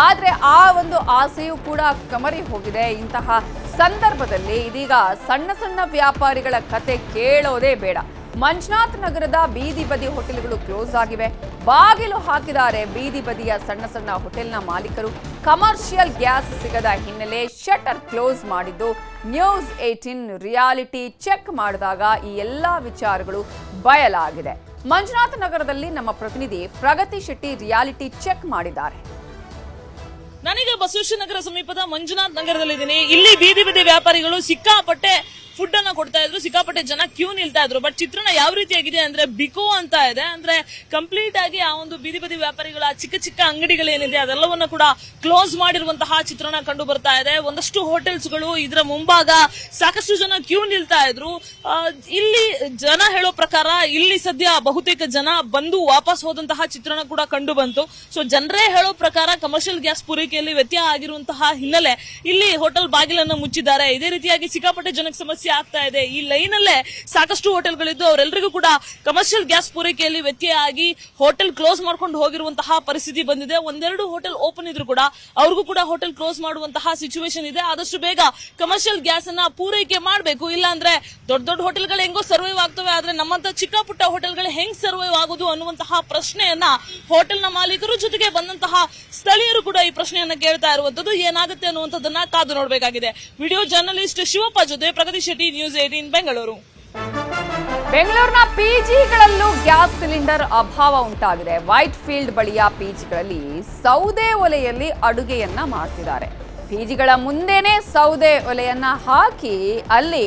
ಆದ್ರೆ ಆ ಒಂದು ಆಸೆಯೂ ಕೂಡ ಕಮರಿ ಹೋಗಿದೆ. ಇಂತಹ ಸಂದರ್ಭದಲ್ಲಿ ಇದೀಗ ಸಣ್ಣ ಸಣ್ಣ ವ್ಯಾಪಾರಿಗಳ ಕತೆ ಕೇಳೋದೇ ಬೇಡ. ಮಂಜುನಾಥ ನಗರದ ಬೀದಿ ಬದಿ ಹೋಟೆಲ್ಗಳು ಕ್ಲೋಸ್ ಆಗಿವೆ. ಬಾಗಿಲು ಹಾಕಿದ್ದಾರೆ ಬೀದಿ ಬದಿಯ ಸಣ್ಣ ಸಣ್ಣ ಹೋಟೆಲ್ನ ಮಾಲೀಕರು. ಕಮರ್ಷಿಯಲ್ ಗ್ಯಾಸ್ ಸಿಗದ ಹಿನ್ನೆಲೆ ಶಟರ್ ಕ್ಲೋಸ್ ಮಾಡಿದ್ದು ನ್ಯೂಸ್ 18 ರಿಯಾಲಿಟಿ ಚೆಕ್ ಮಾಡಿದಾಗ ಈ ಎಲ್ಲಾ ವಿಚಾರಗಳು ಬಯಲಾಗಿದೆ. ಮಂಜುನಾಥ ನಗರದಲ್ಲಿ ನಮ್ಮ ಪ್ರತಿನಿಧಿ ಪ್ರಗತಿ ಶೆಟ್ಟಿ ರಿಯಾಲಿಟಿ ಚೆಕ್ ಮಾಡಿದ್ದಾರೆ. ನಾನೀಗ ಬಸವೇಶ್ವರ ನಗರ ಸಮೀಪದ ಮಂಜುನಾಥ್ ನಗರದಲ್ಲಿದ್ದೀನಿ. ಇಲ್ಲಿ ಬೀದಿ ಬದಿ ವ್ಯಾಪಾರಿಗಳು ಸಿಕ್ಕಾಪಟ್ಟೆ ಫುಡ್ ಅನ್ನ ಕೊಡ್ತಾ ಇದ್ರು, ಸಿಕ್ಕಾಪಟ್ಟೆ ಜನ ಕ್ಯೂ ನಿಲ್ತಾ ಇದ್ರು. ಬಟ್ ಚಿತ್ರಣ ಯಾವ ರೀತಿಯಾಗಿದೆ ಅಂದ್ರೆ ಬಿಕೋ ಅಂತ ಇದೆ. ಅಂದ್ರೆ ಕಂಪ್ಲೀಟ್ ಆಗಿ ಆ ಒಂದು ಬೀದಿ ಬದಿ ವ್ಯಾಪಾರಿಗಳ ಚಿಕ್ಕ ಚಿಕ್ಕ ಅಂಗಡಿಗಳೇನಿದೆ ಅದೆಲ್ಲವನ್ನ ಕೂಡ ಕ್ಲೋಸ್ ಮಾಡಿರುವಂತಹ ಚಿತ್ರಣ ಕಂಡು ಬರ್ತಾ ಇದೆ. ಒಂದಷ್ಟು ಹೋಟೆಲ್ಸ್ಗಳು ಇದರ ಮುಂಭಾಗ ಸಾಕಷ್ಟು ಜನ ಕ್ಯೂ ನಿಲ್ತಾ ಇದ್ರು. ಇಲ್ಲಿ ಜನ ಹೇಳೋ ಪ್ರಕಾರ ಇಲ್ಲಿ ಸದ್ಯ ಬಹುತೇಕ ಜನ ಬಂದು ವಾಪಸ್ ಹೋದಂತಹ ಚಿತ್ರಣ ಕೂಡ ಕಂಡು ಬಂತು. ಸೊ ಜನರೇ ಹೇಳೋ ಪ್ರಕಾರ ಕಮರ್ಷಿಯಲ್ ಗ್ಯಾಸ್ ಪೂರೈಕೆಯಲ್ಲಿ ವ್ಯತ್ಯಯ ಆಗಿರುವಂತಹ ಹಿನ್ನೆಲೆ ಇಲ್ಲಿ ಹೋಟೆಲ್ ಬಾಗಿಲನ್ನು ಮುಚ್ಚಿದ್ದಾರೆ. ಇದೇ ರೀತಿಯಾಗಿ ಸಿಕ್ಕಾಪಟ್ಟೆ ಜನಕ್ಕೆ ಸಮಸ್ಯೆ ಆಗ್ತಾ ಇದೆ. ಈ ಲೈನ್ ಅಲ್ಲೇ ಸಾಕಷ್ಟು ಹೋಟೆಲ್ಗಳಿದ್ದು ಅವರೆಲ್ಲರಿಗೂ ಕೂಡ ಕಮರ್ಷಿಯಲ್ ಗ್ಯಾಸ್ ಪೂರೈಕೆಯಲ್ಲಿ ವ್ಯತ್ಯಯ ಆಗಿ ಹೋಟೆಲ್ ಕ್ಲೋಸ್ ಮಾಡ್ಕೊಂಡು ಹೋಗಿರುವಂತಹ ಪರಿಸ್ಥಿತಿ ಬಂದಿದೆ. ಒಂದೆರಡು ಹೋಟೆಲ್ ಓಪನ್ ಇದ್ರು ಕೂಡ ಅವ್ರಿಗೂ ಕೂಡ ಹೋಟೆಲ್ ಕ್ಲೋಸ್ ಮಾಡುವಂತಹ ಸಿಚುವೇಶನ್ ಇದೆ. ಆದಷ್ಟು ಬೇಗ ಕಮರ್ಷಿಯಲ್ ಗ್ಯಾಸ್ ಅನ್ನ ಪೂರೈಕೆ ಮಾಡಬೇಕು, ಇಲ್ಲ ಅಂದ್ರೆ ದೊಡ್ಡ ದೊಡ್ಡ ಹೋಟೆಲ್ಗಳು ಹೆಂಗೋ ಸರ್ವೈವ್ ಆಗ್ತವೆ, ಆದ್ರೆ ನಮ್ಮಂತ ಚಿಕ್ಕ ಪುಟ್ಟ ಹೋಟೆಲ್ಗಳು ಹೆಂಗ್ ಸರ್ವೈವ್ ಆಗೋದು ಅನ್ನುವಂತಹ ಪ್ರಶ್ನೆಯನ್ನ ಹೋಟೆಲ್ನ ಮಾಲೀಕರು ಜೊತೆಗೆ ಬಂದಂತಹ ಸ್ಥಳೀಯರು ಕೂಡ ಈ ಪ್ರಶ್ನೆಯನ್ನ ಕೇಳ್ತಾ ಇರುವಂತದ್ದು. ಏನಾಗುತ್ತೆ ಅನ್ನುವಂಥದ್ದನ್ನ ಕಾದು ನೋಡಬೇಕಾಗಿದೆ. ವಿಡಿಯೋ ಜರ್ನಲಿಸ್ಟ್ ಶಿವಪ್ಪ ಜೊತೆ ಪ್ರಗತಿ ಶೆಟ್ಟಿ, ನ್ಯೂಸ್ 18 ಬೆಂಗಳೂರು. ಬೆಂಗಳೂರಿನ ಪಿಜಿಗಳಲ್ಲೂ ಗ್ಯಾಸ್ ಸಿಲಿಂಡರ್ ಅಭಾವ ಉಂಟಾಗಿದೆ. ವೈಟ್ ಫೀಲ್ಡ್ ಬಳಿಯ ಪಿಜಿಗಳಲ್ಲಿ ಸೌದೆ ಒಲೆಯಲ್ಲಿ ಅಡುಗೆಯನ್ನ ಮಾಡ್ತಿದ್ದಾರೆ. ಪಿಜಿಗಳ ಮುಂದೆನೆ ಸೌದೆ ಒಲೆಯನ್ನ ಹಾಕಿ ಅಲ್ಲಿ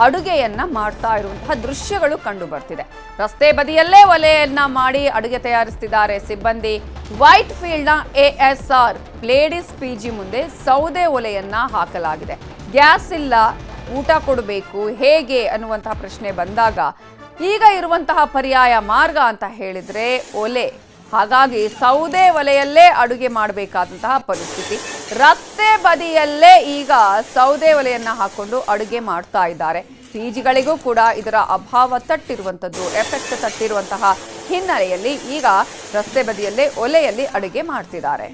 ಅಡುಗೆಯನ್ನ ಮಾಡ್ತಾ ಇರುವಂತಹ ದೃಶ್ಯಗಳು ಕಂಡು ಬರ್ತಿದೆ. ರಸ್ತೆ ಬದಿಯಲ್ಲೇ ಒಲೆಯನ್ನ ಮಾಡಿ ಅಡುಗೆ ತಯಾರಿಸ್ತಿದ್ದಾರೆ ಸಿಬ್ಬಂದಿ. ವೈಟ್ ಫೀಲ್ಡ್ನ ASR ಲೇಡೀಸ್ ಪಿಜಿ ಮುಂದೆ ಸೌದೆ ಒಲೆಯನ್ನ ಹಾಕಲಾಗಿದೆ. ಗ್ಯಾಸ್ ಇಲ್ಲ, ಊಟ ಕೊಡಬೇಕು ಹೇಗೆ ಅನ್ನುವಂತಹ ಪ್ರಶ್ನೆ ಬಂದಾಗ ಈಗ ಇರುವಂತಹ ಪರ್ಯಾಯ ಮಾರ್ಗ ಅಂತ ಹೇಳಿದ್ರೆ ಒಲೆ. ಹಾಗಾಗಿ ಸೌದೆ ಒಲೆಯಲ್ಲೇ ಅಡುಗೆ ಮಾಡಬೇಕಾದಂತಹ ಪರಿಸ್ಥಿತಿ. ರಸ್ತೆ ಬದಿಯಲ್ಲೇ ಈಗ ಸೌದೆ ಒಲೆಯನ್ನ ಹಾಕೊಂಡು ಅಡುಗೆ ಮಾಡ್ತಾ ಇದ್ದಾರೆ. ಪಿಜಿಗಳಿಗೂ ಕೂಡ ಇದರ ಅಭಾವ ತಟ್ಟಿರುವಂಥದ್ದು, ಎಫೆಕ್ಟ್ ತಟ್ಟಿರುವಂತಹ ಹಿನ್ನೆಲೆಯಲ್ಲಿ ಈಗ ರಸ್ತೆ ಬದಿಯಲ್ಲೇ ಒಲೆಯಲ್ಲಿ ಅಡುಗೆ ಮಾಡ್ತಿದ್ದಾರೆ.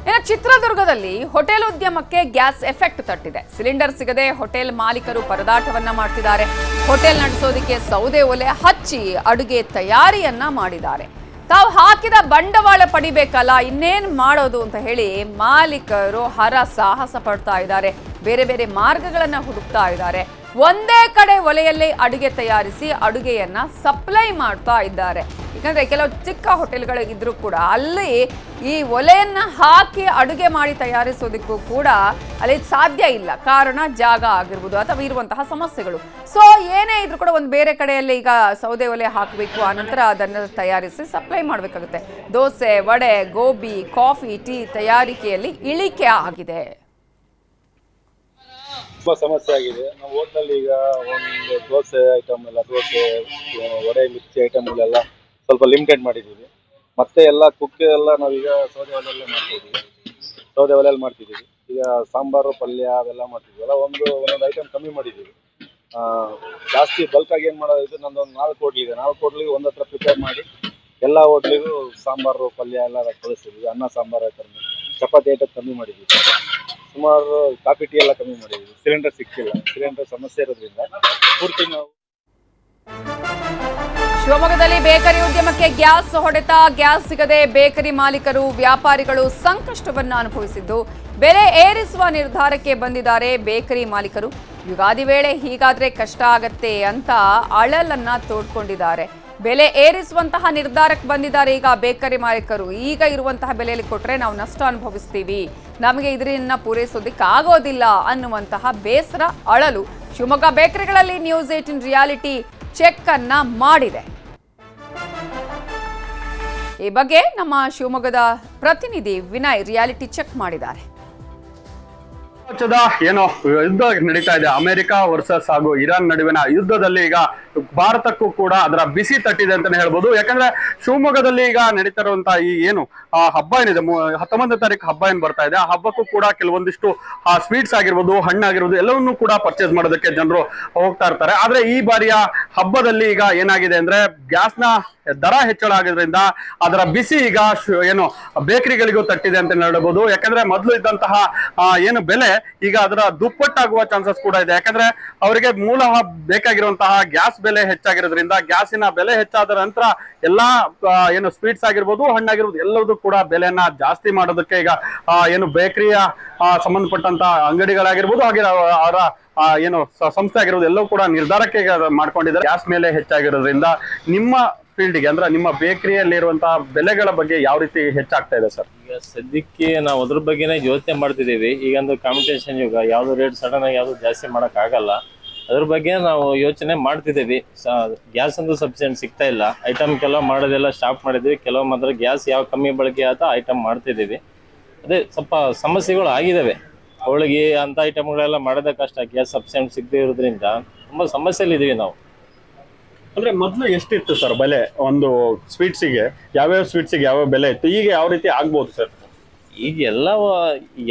ಇನ್ನು ಚಿತ್ರದುರ್ಗದಲ್ಲಿ ಹೋಟೆಲ್ ಉದ್ಯಮಕ್ಕೆ ಗ್ಯಾಸ್ ಎಫೆಕ್ಟ್ ತಟ್ಟಿದೆ. ಸಿಲಿಂಡರ್ ಸಿಗದೆ ಹೋಟೆಲ್ ಮಾಲೀಕರು ಪರದಾಟವನ್ನ ಮಾಡ್ತಿದ್ದಾರೆ. ಹೋಟೆಲ್ ನಡೆಸೋದಕ್ಕೆ ಸೌದೆ ಒಲೆ ಹಚ್ಚಿ ಅಡುಗೆ ತಯಾರಿಯನ್ನ ಮಾಡಿದ್ದಾರೆ. ತಾವು ಹಾಕಿದ ಬಂಡವಾಳ ಪಡಿಬೇಕಲ್ಲ, ಇನ್ನೇನು ಮಾಡೋದು ಅಂತ ಹೇಳಿ ಮಾಲೀಕರು ಹರಸಾಹಸ ಪಡ್ತಾ ಇದ್ದಾರೆ. ಬೇರೆ ಬೇರೆ ಮಾರ್ಗಗಳನ್ನ ಹುಡುಕ್ತಾ ಇದ್ದಾರೆ. ಒಂದೇ ಕಡೆ ಒಲೆಯಲ್ಲಿ ಅಡುಗೆ ತಯಾರಿಸಿ ಅಡುಗೆಯನ್ನ ಸಪ್ಲೈ ಮಾಡ್ತಾ ಇದ್ದಾರೆ. ಯಾಕಂದ್ರೆ ಕೆಲವು ಚಿಕ್ಕ ಹೋಟೆಲ್ಗಳು ಇದ್ರೂ ಕೂಡ ಅಲ್ಲಿ ಈ ಒಲೆಯನ್ನ ಹಾಕಿ ಅಡುಗೆ ಮಾಡಿ ತಯಾರಿಸೋದಕ್ಕೂ ಕೂಡ ಅಲ್ಲಿ ಸಾಧ್ಯ ಇಲ್ಲ. ಕಾರಣ ಜಾಗ ಆಗಿರ್ಬೋದು ಅಥವಾ ಇರುವಂತಹ ಸಮಸ್ಯೆಗಳು. ಸೊ ಏನೇ ಇದ್ರೂ ಕೂಡ ಒಂದು ಬೇರೆ ಕಡೆಯಲ್ಲಿ ಈಗ ಸೌದೆ ಒಲೆ ಹಾಕಬೇಕು, ಆನಂತರ ಅದನ್ನು ತಯಾರಿಸಿ ಸಪ್ಲೈ ಮಾಡಬೇಕಾಗುತ್ತೆ. ದೋಸೆ, ವಡೆ, ಗೋಬಿ, ಕಾಫಿ, ಟೀ ತಯಾರಿಕೆಯಲ್ಲಿ ಇಳಿಕೆ ಆಗಿದೆ. ತುಂಬಾ ಸಮಸ್ಯೆ ಆಗಿದೆ. ನಾವು ಹೋಟ್ಲಲ್ಲಿ ಈಗ ಒಂದು ದೋಸೆ ಐಟಮ್ ಎಲ್ಲ, ದೋಸೆ, ವಡೆ, ಮಿರ್ಚಿ ಐಟಮ್ಗಳೆಲ್ಲ ಸ್ವಲ್ಪ ಲಿಮಿಟೆಡ್ ಮಾಡಿದ್ದೀವಿ. ಮತ್ತೆ ಎಲ್ಲ ಕುಕ್ ಎಲ್ಲ ನಾವೀಗ ಸೌದೆ ಒಲೆಯಲ್ಲಿ ಮಾಡ್ತಿದ್ದೀವಿ. ಈಗ ಸಾಂಬಾರು, ಪಲ್ಯ ಅವೆಲ್ಲ ಮಾಡ್ತಿದ್ದೀವಲ್ಲ, ಒಂದೊಂದು ಐಟಮ್ ಕಮ್ಮಿ ಮಾಡಿದ್ದೀವಿ. ಜಾಸ್ತಿ ಬಲ್ಕಾಗಿ ಏನು ಮಾಡೋದು, ನನ್ನೊಂದು 4 ಹೋಟ್ಲ್ ಇದೆ. 4 ಹೋಟ್ಲಿಗೆ ಒಂದು ಹತ್ರ ಪ್ರಿಪೇರ್ ಮಾಡಿ ಎಲ್ಲ ಹೋಟ್ಲಿಗೂ ಸಾಂಬಾರು, ಪಲ್ಯ ಎಲ್ಲ ಕಳಿಸ್ತಿದ್ದೀವಿ. ಅನ್ನ ಸಾಂಬಾರು ಐಟಮ್, ಚಪಾತಿ ಐಟಮ್ ಕಮ್ಮಿ ಮಾಡಿದ್ದೀವಿ. ಸುಮಾರು ಕಾಫಿ ಟೀ ಎಲ್ಲ ಕಮ್ಮಿ ಮಾಡಿದ್ದೀವಿ. ಸಿಲಿಂಡರ್ ಸಿಕ್ಕಿಲ್ಲ, ಸಿಲಿಂಡರ್ ಸಮಸ್ಯೆ ಇರೋದ್ರಿಂದ ಪೂರ್ತಿ ನಾವು. ಶಿವಮೊಗ್ಗದಲ್ಲಿ ಬೇಕರಿ ಉದ್ಯಮಕ್ಕೆ ಗ್ಯಾಸ್ ಹೊಡೆತ. ಗ್ಯಾಸ್ ಸಿಗದೆ ಬೇಕರಿ ಮಾಲೀಕರು, ವ್ಯಾಪಾರಿಗಳು ಸಂಕಷ್ಟವನ್ನು ಅನುಭವಿಸಿದ್ದು, ಬೆಲೆ ಏರಿಸುವ ನಿರ್ಧಾರಕ್ಕೆ ಬಂದಿದ್ದಾರೆ ಬೇಕರಿ ಮಾಲೀಕರು. ಯುಗಾದಿ ವೇಳೆ ಹೀಗಾದ್ರೆ ಕಷ್ಟ ಆಗತ್ತೆ ಅಂತ ಅಳಲನ್ನ ತೋಡ್ಕೊಂಡಿದ್ದಾರೆ. ಬೆಲೆ ಏರಿಸುವಂತಹ ನಿರ್ಧಾರಕ್ಕೆ ಬಂದಿದ್ದಾರೆ ಈಗ ಬೇಕರಿ ಮಾಲೀಕರು. ಈಗ ಇರುವಂತಹ ಬೆಲೆಯಲ್ಲಿ ಕೊಟ್ಟರೆ ನಾವು ನಷ್ಟ ಅನುಭವಿಸ್ತೀವಿ, ನಮಗೆ ಇದನ್ನ ಪೂರೈಸೋದಕ್ಕೆ ಆಗೋದಿಲ್ಲ ಅನ್ನುವಂತಹ ಬೇಸರ, ಅಳಲು ಶಿವಮೊಗ್ಗ ಬೇಕರಿಗಳಲ್ಲಿ ನ್ಯೂಸ್ 18 ರಿಯಾಲಿಟಿ ಚೆಕ್ ಅನ್ನ ಮಾಡಿದೆ. ಈ ಬಗ್ಗೆ ನಮ್ಮ ಶಿವಮೊಗ್ಗದ ಪ್ರತಿನಿಧಿ ವಿನಯ್ ರಿಯಾಲಿಟಿ ಚೆಕ್ ಮಾಡಿದ್ದಾರೆ. ಏನೋ ಯುದ್ಧ ನಡೀತಾ ಇದೆ, ಅಮೆರಿಕ ವರ್ಸಸ್ ಹಾಗೂ ಇರಾನ್ ನಡುವಿನ ಯುದ್ಧದಲ್ಲಿ ಈಗ ಭಾರತಕ್ಕೂ ಕೂಡ ಅದರ ಬಿಸಿ ತಟ್ಟಿದೆ ಅಂತಾನೆ ಹೇಳ್ಬೋದು. ಯಾಕಂದ್ರೆ ಶಿವಮೊಗ್ಗದಲ್ಲಿ ಈಗ ನಡೀತಾ ಇರುವಂತಹ ಈ ಏನು ಹಬ್ಬ ಏನಿದೆ, 19ನೇ ತಾರೀಕು ಹಬ್ಬ ಏನ್ ಬರ್ತಾ ಇದೆ, ಆ ಹಬ್ಬಕ್ಕೂ ಕೂಡ ಕೆಲವೊಂದಿಷ್ಟು ಸ್ವೀಟ್ಸ್ ಆಗಿರ್ಬೋದು, ಹಣ್ಣಾಗಿರ್ಬೋದು, ಎಲ್ಲವನ್ನೂ ಕೂಡ ಪರ್ಚೇಸ್ ಮಾಡೋದಕ್ಕೆ ಜನರು ಹೋಗ್ತಾ ಇರ್ತಾರೆ. ಆದ್ರೆ ಈ ಬಾರಿಯ ಹಬ್ಬದಲ್ಲಿ ಈಗ ಏನಾಗಿದೆ ಅಂದ್ರೆ ಗ್ಯಾಸ್ನ ದರ ಹೆಚ್ಚಳ ಆಗಿದ್ರಿಂದ ಅದರ ಬಿಸಿ ಈಗ ಏನು ಬೇಕರಿಗಳಿಗೂ ತಟ್ಟಿದೆ ಅಂತ ಹೇಳ್ಬೋದು. ಯಾಕಂದ್ರೆ ಮೊದಲು ಇದ್ದಂತಹ ಏನು ಬೆಲೆ ಈಗ ಅದರ ದುಪ್ಪಟ್ಟಾಗುವ ಚಾನ್ಸಸ್ ಕೂಡ ಇದೆ. ಯಾಕಂದ್ರೆ ಅವರಿಗೆ ಮೂಲ ಬೇಕಾಗಿರುವಂತಹ ಗ್ಯಾಸ್ ಬೆಲೆ ಹೆಚ್ಚಾಗಿರೋದ್ರಿಂದ, ಗ್ಯಾಸಿನ ಬೆಲೆ ಹೆಚ್ಚಾದ ನಂತರ ಎಲ್ಲಾ ಏನು ಸ್ವೀಟ್ಸ್ ಆಗಿರ್ಬೋದು, ಹಣ್ಣಾಗಿರ್ಬೋದು, ಎಲ್ಲದೂ ಕೂಡ ಬೆಲೆಯನ್ನ ಜಾಸ್ತಿ ಮಾಡೋದಕ್ಕೆ ಈಗ ಏನು ಬೇಕರಿಯ ಸಂಬಂಧಪಟ್ಟಂತ ಅಂಗಡಿಗಳಾಗಿರ್ಬೋದು, ಹಾಗೆ ಅವರ ಏನು ಸಂಸ್ಥೆ ಆಗಿರ್ಬೋದು, ಎಲ್ಲವೂ ಕೂಡ ನಿರ್ಧಾರಕ್ಕೆ ಮಾಡ್ಕೊಂಡಿದ್ದಾರೆ. ಗ್ಯಾಸ್ ಮೇಲೆ ಹೆಚ್ಚಾಗಿರೋದ್ರಿಂದ ನಿಮ್ಮ ಫೀಲ್ಡ್ಗೆ ಅಂದ್ರೆ ನಿಮ್ಮ ಬೇಕರಿಯಲ್ಲಿ ಇರುವಂತಹ ಬೆಲೆಗಳ ಬಗ್ಗೆ ಯಾವ ರೀತಿ ಹೆಚ್ಚಾಗ್ತಾ ಇದೆ ಸರ್? ಈಗ ಸದ್ಯಕ್ಕೆ ನಾವು ಅದ್ರ ಬಗ್ಗೆನೇ ಯೋಚನೆ ಮಾಡ್ತಿದ್ದೀವಿ. ಈಗ ಒಂದು ಕಾಂಪಿಟೇಷನ್ ಯುಗ, ಯಾವ್ದು ರೇಟ್ ಸಡನ್ ಆಗಿ ಯಾವ್ದು ಜಾಸ್ತಿ ಮಾಡಕ್ ಆಗಲ್ಲ. ಅದ್ರ ಬಗ್ಗೆ ನಾವು ಯೋಚನೆ ಮಾಡ್ತಿದ್ದೀವಿ. ಗ್ಯಾಸ್ ಅಂತೂ ಸಫಿಷಿಯೆಂಟ್ ಸಿಗ್ತಾ ಇಲ್ಲ. ಐಟಮ್ ಕೆಲವು ಮಾಡೋದೆಲ್ಲ ಸ್ಟಾಪ್ ಮಾಡಿದ್ವಿ, ಕೆಲವು ಮಾತ್ರ ಗ್ಯಾಸ್ ಯಾವ ಕಮ್ಮಿ ಬಳಕೆ ಆತ ಐಟಮ್ ಮಾಡ್ತಿದ್ದೀವಿ. ಅದೇ ಸ್ವಲ್ಪ ಸಮಸ್ಯೆಗಳು ಆಗಿದ್ದಾವೆ. ಹೋಳಿಗೆ ಅಂತ ಐಟಮ್ಗಳೆಲ್ಲ ಮಾಡೋದೇ ಕಷ್ಟ, ಗ್ಯಾಸ್ ಸಫಿಷಿಯೆಂಟ್ ಸಿಗದೆ ಇರೋದ್ರಿಂದ ತುಂಬಾ ಸಮಸ್ಯೆಯಲ್ಲಿ ಇದೀವಿ ನಾವು. ಅಂದ್ರೆ ಮೊದಲು ಎಷ್ಟಿತ್ತು ಸರ್ ಬೆಲೆ ಒಂದು ಸ್ವೀಟ್ಸಿಗೆ? ಯಾವ್ಯಾವ ಸ್ವೀಟ್ಸಿಗೆ ಯಾವ ಬೆಲೆ ಇತ್ತು, ಈಗ ಯಾವ ರೀತಿ ಆಗ್ಬೋದು ಸರ್? ಈಗ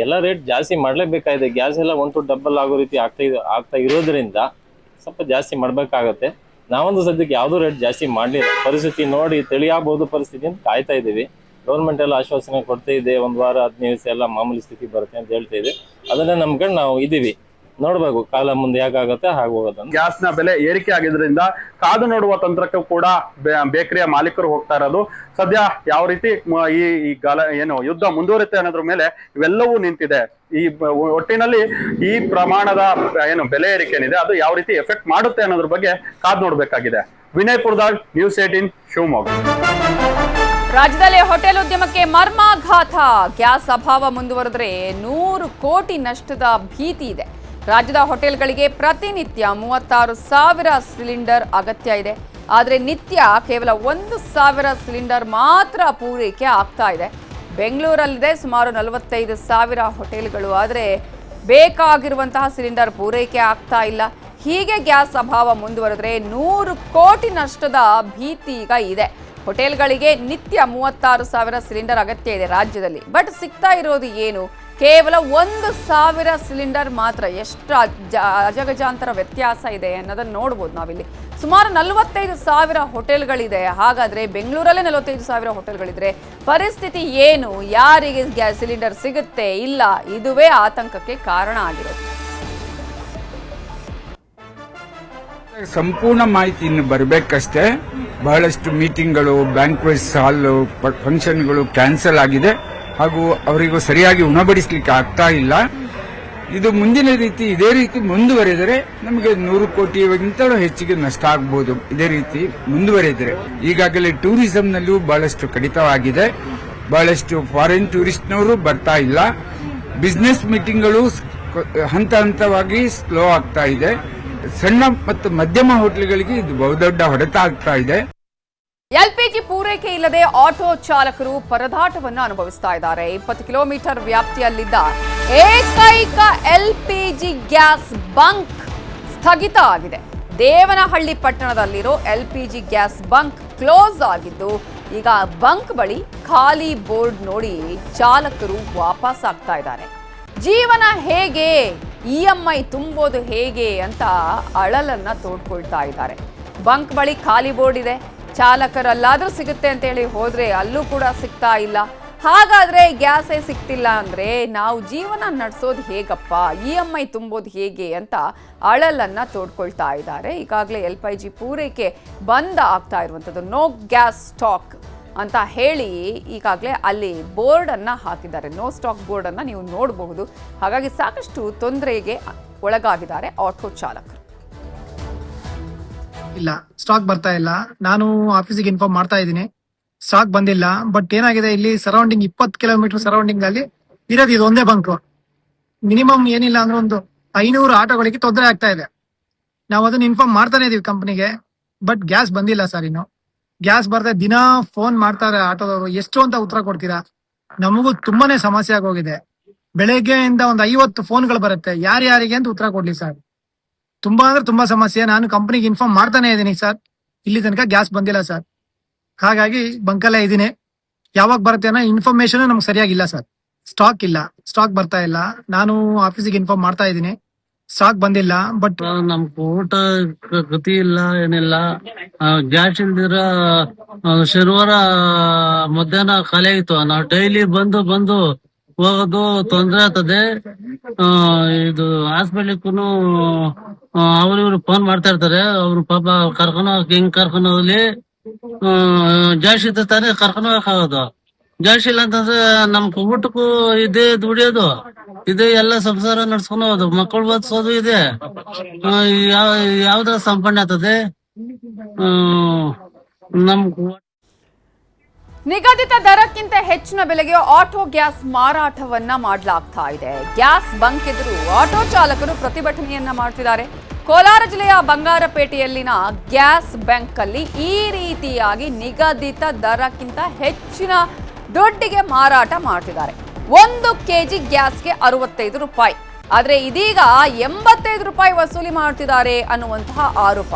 ಎಲ್ಲ ರೇಟ್ ಜಾಸ್ತಿ ಮಾಡ್ಲೇಬೇಕಾಗಿದೆ. ಗ್ಯಾಸ್ ಎಲ್ಲ 1 to ಡಬಲ್ ಆಗೋ ರೀತಿ ಆಗ್ತಾ ಇರೋದ್ರಿಂದ ಸ್ವಲ್ಪ ಜಾಸ್ತಿ ಮಾಡ್ಬೇಕಾಗತ್ತೆ. ನಾವೊಂದು ಸದ್ಯಕ್ಕೆ ಯಾವ್ದು ರೇಟ್ ಜಾಸ್ತಿ ಮಾಡ್ಲಿಲ್ಲ. ಪರಿಸ್ಥಿತಿ ನೋಡಿ ತಿಳಿಯಾಗಬಹುದು ಪರಿಸ್ಥಿತಿ ಅಂತ ಕಾಯ್ತಾ ಇದ್ದೀವಿ. ಗೌರ್ಮೆಂಟ್ ಎಲ್ಲ ಆಶ್ವಾಸನೆ ಕೊಡ್ತಾ ಇದೆ, 1 ವಾರ 15 ದಿವಸ ಎಲ್ಲ ಮಾಮೂಲಿ ಸ್ಥಿತಿ ಬರುತ್ತೆ ಅಂತ ಹೇಳ್ತಾ ಇದೆ. ಅದನ್ನೇ ನಂಬ್ಕೊಂಡು ನಾವು ಇದೀವಿ. ನೋಡ್ಬೇಕು ಕಾಲ ಮುಂದೆ ಯಾಕಾಗತ್ತೆ ಹಾಗೆ ಹೋಗೋದನ್ನ. ಗ್ಯಾಸ್ನ ಬೆಲೆ ಏರಿಕೆ ಆಗಿದ್ರಿಂದ ಕಾದು ನೋಡುವ ತಂತ್ರಕ್ಕೂ ಕೂಡ ಬೇಕರಿಯ ಮಾಲೀಕರು ಹೋಗ್ತಾ ಇರೋದು. ಸದ್ಯ ಯಾವ ರೀತಿ ಈ ಏನು ಯುದ್ಧ ಮುಂದುವರಿತೆ ಅನ್ನೋದ್ರ ಮೇಲೆ ಇವೆಲ್ಲವೂ ನಿಂತಿದೆ. ಈ ಒಟ್ಟಿನಲ್ಲಿ ಈ ಪ್ರಮಾಣದ ಏನು ಬೆಲೆ ಏರಿಕೆ ಏನಿದೆ ಅದು ಯಾವ ರೀತಿ ಎಫೆಕ್ಟ್ ಮಾಡುತ್ತೆ ಅನ್ನೋದ್ರ ಬಗ್ಗೆ ಕಾದು ನೋಡ್ಬೇಕಾಗಿದೆ. ವಿನಯ್ ಪುರದಾಳ್, ನ್ಯೂಸ್ 18 ಶಿವಮೊಗ್ಗ. ರಾಜ್ಯದಲ್ಲಿ ಹೋಟೆಲ್ ಉದ್ಯಮಕ್ಕೆ ಮರ್ಮಾಘಾತ. ಗ್ಯಾಸ್ ಅಭಾವ ಮುಂದುವರೆದರೆ 100 ಕೋಟಿ ನಷ್ಟದ ಭೀತಿ ಇದೆ. ರಾಜ್ಯದ ಹೋಟೆಲ್ಗಳಿಗೆ ಪ್ರತಿನಿತ್ಯ 36,000 ಸಿಲಿಂಡರ್ ಅಗತ್ಯ ಇದೆ. ಆದರೆ ನಿತ್ಯ ಕೇವಲ 1,000 ಸಿಲಿಂಡರ್ ಮಾತ್ರ ಪೂರೈಕೆ ಆಗ್ತಾ ಇದೆ. ಬೆಂಗಳೂರಲ್ಲಿದೆ ಸುಮಾರು 45,000 ಹೋಟೆಲ್ಗಳು, ಆದರೆ ಬೇಕಾಗಿರುವಂತಹ ಸಿಲಿಂಡರ್ ಪೂರೈಕೆ ಆಗ್ತಾ ಇಲ್ಲ. ಹೀಗೆ ಗ್ಯಾಸ್ ಅಭಾವ ಮುಂದುವರೆದರೆ 100 ಕೋಟಿ ನಷ್ಟದ ಭೀತಿ ಈಗ ಇದೆ. ಹೋಟೆಲ್ಗಳಿಗೆ ನಿತ್ಯ 36,000 ಸಿಲಿಂಡರ್ ಅಗತ್ಯ ಇದೆ ರಾಜ್ಯದಲ್ಲಿ. ಬಟ್ ಸಿಗ್ತಾ ಇರೋದು ಏನು? ಕೇವಲ 1,000 ಸಿಲಿಂಡರ್ ಮಾತ್ರ. ಎಷ್ಟು ಅಜಗಜಾಂತರ ವ್ಯತ್ಯಾಸ ಇದೆ ಅನ್ನೋದನ್ನು ನೋಡ್ಬೋದು ನಾವಿಲ್ಲಿ. ಸುಮಾರು 45,000 ಹೋಟೆಲ್ಗಳಿದೆ. ಹಾಗಾದರೆ ಬೆಂಗಳೂರಲ್ಲೇ 45,000 ಹೋಟೆಲ್ಗಳಿದ್ರೆ ಪರಿಸ್ಥಿತಿ ಏನು? ಯಾರಿಗೆ ಗ್ಯಾಸ್ ಸಿಲಿಂಡರ್ ಸಿಗುತ್ತೆ ಇಲ್ಲ? ಇದುವೇ ಆತಂಕಕ್ಕೆ ಕಾರಣ ಆಗಿರೋದು. ಸಂಪೂರ್ಣ ಮಾಹಿತಿ ಇನ್ನು ಬರಬೇಕಷ್ಟೇ. ಬಹಳಷ್ಟು ಮೀಟಿಂಗ್ಗಳು, ಬ್ಯಾಂಕ್ವೆಟ್ ಹಾಲ್ ಫಂಕ್ಷನ್ಗಳು ಕ್ಯಾನ್ಸಲ್ ಆಗಿದೆ ಹಾಗೂ ಅವರಿಗೂ ಸರಿಯಾಗಿ ಉಣಬಡಿಸಲಿಕ್ಕೆ ಆಗ್ತಾ ಇಲ್ಲ. ಇದು ಮುಂದಿನ ರೀತಿ ಇದೇ ರೀತಿ ಮುಂದುವರೆದರೆ ನಮಗೆ 100 ಕೋಟಿಗಿಂತಲೂ ಹೆಚ್ಚಿಗೆ ನಷ್ಟ ಆಗಬಹುದು. ಇದೇ ರೀತಿ ಮುಂದುವರೆದರೆ ಈಗಾಗಲೇ ಟೂರಿಸಂನಲ್ಲೂ ಬಹಳಷ್ಟು ಕಡಿತವಾಗಿದೆ. ಬಹಳಷ್ಟು ಫಾರಿನ್ ಟೂರಿಸ್ಟ್ನವರು ಬರ್ತಾ ಇಲ್ಲ. ಬಿಸಿನೆಸ್ ಮೀಟಿಂಗ್ಗಳು ಹಂತ ಹಂತವಾಗಿ ಸ್ಲೋ ಆಗ್ತಾ ಇದೆ. ಸಣ್ಣ ಮತ್ತು ಮಧ್ಯಮ ಹೋಟೆಲ್ಗಳಿಗೆ ಇದು ಬಹುದೊಡ್ಡ ಹೊಡೆತ ಆಗ್ತಾ ಇದೆ. ಎಲ್ಪಿಜಿ ಪೂರೈಕೆ ಇಲ್ಲದೆ ಆಟೋ ಚಾಲಕರು ಪರದಾಟವನ್ನು ಅನುಭವಿಸ್ತಾ ಇದ್ದಾರೆ. 20 ಕಿಲೋಮೀಟರ್ ವ್ಯಾಪ್ತಿಯಲ್ಲಿದ್ದ ಏಕೈಕ ಎಲ್ಪಿಜಿ ಗ್ಯಾಸ್ ಬಂಕ್ ಸ್ಥಗಿತ ಆಗಿದೆ. ದೇವನಹಳ್ಳಿ ಪಟ್ಟಣದಲ್ಲಿರೋ ಎಲ್ಪಿಜಿ ಗ್ಯಾಸ್ ಬಂಕ್ ಕ್ಲೋಸ್ ಆಗಿದ್ದು, ಈಗ ಬಂಕ್ ಬಳಿ ಖಾಲಿ ಬೋರ್ಡ್ ನೋಡಿ ಚಾಲಕರು ವಾಪಸ್ ಆಗ್ತಾ ಇದ್ದಾರೆ. ಜೀವನ ಹೇಗೆ, EMI ತುಂಬೋದು ಹೇಗೆ ಅಂತ ಅಳಲನ್ನ ತೋಡ್ಕೊಳ್ತಾ ಇದ್ದಾರೆ. ಬಂಕ್ ಬಳಿ ಖಾಲಿ ಬೋರ್ಡ್ ಇದೆ, ಚಾಲಕರಲ್ಲಾದ್ರೂ ಸಿಗುತ್ತೆ ಅಂತ ಹೇಳಿ ಹೋದ್ರೆ ಅಲ್ಲೂ ಕೂಡ ಸಿಗ್ತಾ ಇಲ್ಲ. ಹಾಗಾದ್ರೆ ಗ್ಯಾಸೇ ಸಿಗ್ತಿಲ್ಲ ಅಂದ್ರೆ ನಾವು ಜೀವನ ನಡೆಸೋದು ಹೇಗಪ್ಪ, EMI ತುಂಬೋದು ಹೇಗೆ ಅಂತ ಅಳಲನ್ನ ತೋಡ್ಕೊಳ್ತಾ ಇದ್ದಾರೆ. ಈಗಾಗಲೇ LPG ಪೂರೈಕೆ ಬಂದ್ ಆಗ್ತಾ ಇರುವಂಥದ್ದು, ನೋ ಗ್ಯಾಸ್ ಸ್ಟಾಕ್ ಅಂತ ಹೇಳಿ ಈಗಾಗಲೇ ಅಲ್ಲಿ ಬೋರ್ಡ್ ಅನ್ನ ಹಾಕಿದ್ದಾರೆ. ನೋ ಸ್ಟಾಕ್ ಬೋರ್ಡ್ ಅನ್ನ ನೀವು ನೋಡಬಹುದು. ಹಾಗಾಗಿ ಸಾಕಷ್ಟು ತೊಂದರೆಗೆ ಒಳಗಾಗಿದ್ದಾರೆ ಆಟೋ ಚಾಲಕರು. ಇಲ್ಲ, ಸ್ಟಾಕ್ ಬರ್ತಾ ಇಲ್ಲ. ನಾನು ಆಫೀಸಿಗೆ ಇನ್ಫಾರ್ಮ್ ಮಾಡ್ತಾ ಇದ್ದೀನಿ, ಸ್ಟಾಕ್ ಬಂದಿಲ್ಲ. ಬಟ್ ಏನಾಗಿದೆ, ಇಲ್ಲಿ ಸರೌಂಡಿಂಗ್ 20 ಕಿಲೋಮೀಟರ್ ಸರೌಂಡಿಂಗ್ ಅಲ್ಲಿ ಇರೋದು ಇದು ಒಂದೇ ಬಂಕ್. ಮಿನಿಮಮ್ ಏನಿಲ್ಲ ಅಂದ್ರೆ ಒಂದು 500 ಆಟೋಗಳಿಗೆ ತೊಂದರೆ ಆಗ್ತಾ ಇದೆ. ನಾವು ಅದನ್ನ ಇನ್ಫಾರ್ಮ್ ಮಾಡ್ತಾನೆ ಇದೀವಿ ಕಂಪನಿಗೆ, ಬಟ್ ಗ್ಯಾಸ್ ಬಂದಿಲ್ಲ ಸರ್. ಇನ್ನು ಗ್ಯಾಸ್ ಬರ್ತಾ ದಿನ ಫೋನ್ ಮಾಡ್ತಾರೆ ಆಟೋದವರು, ಎಷ್ಟು ಅಂತ ಉತ್ತರ ಕೊಡ್ತೀರಾ? ನಮಗೂ ತುಂಬಾನೇ ಸಮಸ್ಯೆ ಆಗೋಗಿದೆ. ಬೆಳಗ್ಗೆಯಿಂದ ಒಂದು 50 ಫೋನ್ಗಳು ಬರುತ್ತೆ, ಯಾರ್ಯಾರಿಗೆ ಅಂತ ಉತ್ತರ ಕೊಡ್ಲಿ ಸರ್. ತುಂಬಾ ಅಂದ್ರೆ ತುಂಬಾ ಸಮಸ್ಯೆ. ನಾನು ಕಂಪನಿಗೆ ಇನ್ಫಾರ್ಮ್ ಮಾಡ್ತಾನೆ ಇದ್ದೀನಿ ಸರ್, ಇಲ್ಲಿ ತನಕ ಗ್ಯಾಸ್ ಬಂದಿಲ್ಲ ಸರ್. ಹಾಗಾಗಿ ಬಂಕಲ್ಲೇ ಇದೀನಿ. ಯಾವಾಗ ಬರುತ್ತೆ ಅನ್ನೋ ಇನ್ಫಾರ್ಮೇಶನ್ ನಮ್ಗೆ ಸರಿಯಾಗಿಲ್ಲ ಸರ್. ಸ್ಟಾಕ್ ಇಲ್ಲ, ಸ್ಟಾಕ್ ಬರ್ತಾ ಇಲ್ಲ. ನಾನು ಆಫೀಸಿಗೆ ಇನ್ಫಾರ್ಮ್ ಮಾಡ್ತಾ ಇದ್ದೀನಿ, ಸ್ಟಾಕ್ ಬಂದಿಲ್ಲ. ಬಟ್ ನಮ್ ಊಟ ಗತಿ ಇಲ್ಲ, ಏನಿಲ್ಲ. ಗ್ಯಾಸ್ ಇಲ್ದಿರ ಶನಿವಾರ ಮಧ್ಯಾಹ್ನ ಖಾಲಿ ಆಗಿತ್ತು. ನಾವು ಡೈಲಿ ಬಂದು ಹೋಗೋದು ತೊಂದ್ರೆ ಆಗ್ತದೆ. ಇದು ಹಾಸ್ಪಿಟ್ಲಿಗೂ ಅವ್ರಿವ್ರು ಫೋನ್ ಮಾಡ್ತಾ ಇರ್ತಾರೆ. ಅವ್ರು ಪಾಪ ಹಿಂಗ್ ಕರ್ಕೊಂಡು ಹೋಗ್ಲಿ, ಜಾಸ್ತಿ ಇದ್ದ ತಾನೇ ಕರ್ಕೊಂಡು ಹೋಗಕ್ಕಾಗೋದು. ಜಾಸ್ತಿ ಇಲ್ಲ ಅಂತಂದ್ರೆ ನಮ್ ಊಟಕ್ಕೂ ಇದೆ, ದುಡಿಯೋದು ಇದೆ, ಎಲ್ಲ ಸಂಸಾರ ನಡ್ಸ್ಕೊಂಡು ಹೋಗೋದು, ಮಕ್ಕಳು ಓದಿಸೋದು ಇದೆ. ಯಾವ್ದ್ರ ಸಂಪಾದನೆ ಆಗ್ತದೆ ನಮ್. ನಿಗದಿತ ದರಕ್ಕಿಂತ ಹೆಚ್ಚಿನ ಬೆಲೆಗೆ ಆಟೋ ಗ್ಯಾಸ್ ಮಾರಾಟವನ್ನ ಮಾಡಲಾಗ್ತಾ ಇದೆ. ಗ್ಯಾಸ್ ಬಂಕ್ ಎದುರು ಆಟೋ ಚಾಲಕರು ಪ್ರತಿಭಟನೆಯನ್ನ ಮಾಡ್ತಿದ್ದಾರೆ. ಕೋಲಾರ ಜಿಲ್ಲೆಯ ಬಂಗಾರಪೇಟೆಯಲ್ಲಿನ ಗ್ಯಾಸ್ ಬ್ಯಾಂಕ್ ಅಲ್ಲಿ ಈ ರೀತಿಯಾಗಿ ನಿಗದಿತ ದರಕ್ಕಿಂತ ಹೆಚ್ಚಿನ ದುಡ್ಡಿಗೆ ಮಾರಾಟ ಮಾಡ್ತಿದ್ದಾರೆ. 1 ಕೆಜಿ ಗ್ಯಾಸ್ಗೆ 65 ರೂಪಾಯಿ, ಆದ್ರೆ ಇದೀಗ 85 ರೂಪಾಯಿ ವಸೂಲಿ ಮಾಡ್ತಿದ್ದಾರೆ ಅನ್ನುವಂತಹ ಆರೋಪ.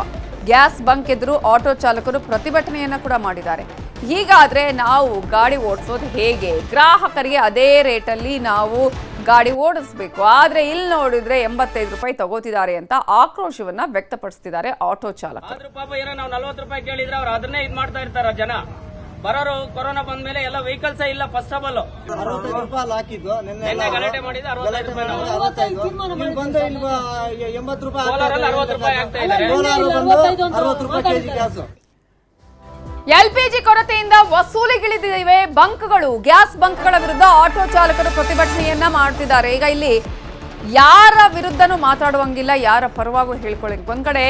ಗ್ಯಾಸ್ ಬಂಕ್ ಎದುರು ಆಟೋ ಚಾಲಕರು ಪ್ರತಿಭಟನೆಯನ್ನ ಕೂಡ ಮಾಡಿದ್ದಾರೆ. ಹೀಗಾದ್ರೆ ನಾವು ಗಾಡಿ ಓಡಿಸೋದು ಹೇಗೆ? ಗ್ರಾಹಕರಿಗೆ ಅದೇ ರೇಟಲ್ಲಿ ನಾವು ಗಾಡಿ ಓಡಿಸ್ಬೇಕು, ಆದ್ರೆ ಇಲ್ಲಿ ನೋಡಿದ್ರೆ 85 ರೂಪಾಯಿ ತಗೋತಿದ್ದಾರೆ ಅಂತ ಆಕ್ರೋಶವನ್ನ ವ್ಯಕ್ತಪಡಿಸ್ತಿದ್ದಾರೆ ಆಟೋ ಚಾಲಕರು. ಪಾಪ ಏನೋ ನಾವು 40 ರೂಪಾಯಿ ಕೇಳಿದ್ರೆ ಅವ್ರು ಅದನ್ನೇ ಇದ್ ಮಾಡ್ತಾ ಇರ್ತಾರ ಜನ. ಬರೋರು ಕೊರೋನಾ ಬಂದ್ಮೇಲೆ ಎಲ್ಲ ವೆಹಿಕಲ್ಸ್ ಇಲ್ಲ. ಫಸ್ಟ್ ಆಫ್ ಆಲ್ 65 ರೂಪಾಯಿ ಹಾಕಿದ್ದು, ನಿನ್ನೆ ಗಲಾಟೆ ಮಾಡಿದ್ರೆ 65 ರೂಪಾಯಿ, 80 ರೂಪಾಯಿ, ಕೋಲಾರಲ್ಲಿ 60 ರೂಪಾಯಿ ಆಗ್ತಾ ಇದ್ದಾರೆ. 60 ರೂಪಾಯಿ ಕೆಜಿ ಗ್ಯಾಸ್. LPG ಕೊರತೆಯಿಂದ ವಸೂಲಿಗಿಳಿದಿವೆ ಬಂಕ್ಗಳು. ಗ್ಯಾಸ್ ಬಂಕ್ಗಳ ವಿರುದ್ಧ ಆಟೋ ಚಾಲಕರು ಪ್ರತಿಭಟನೆಯನ್ನ ಮಾಡ್ತಿದ್ದಾರೆ. ಈಗ ಇಲ್ಲಿ ಯಾರ ವಿರುದ್ಧನೂ ಮಾತಾಡುವಂಗಿಲ್ಲ, ಯಾರ ಪರವಾಗೂ ಹೇಳ್ಕೊಳ್ಳಿ. ಒಂದ್ ಕಡೆ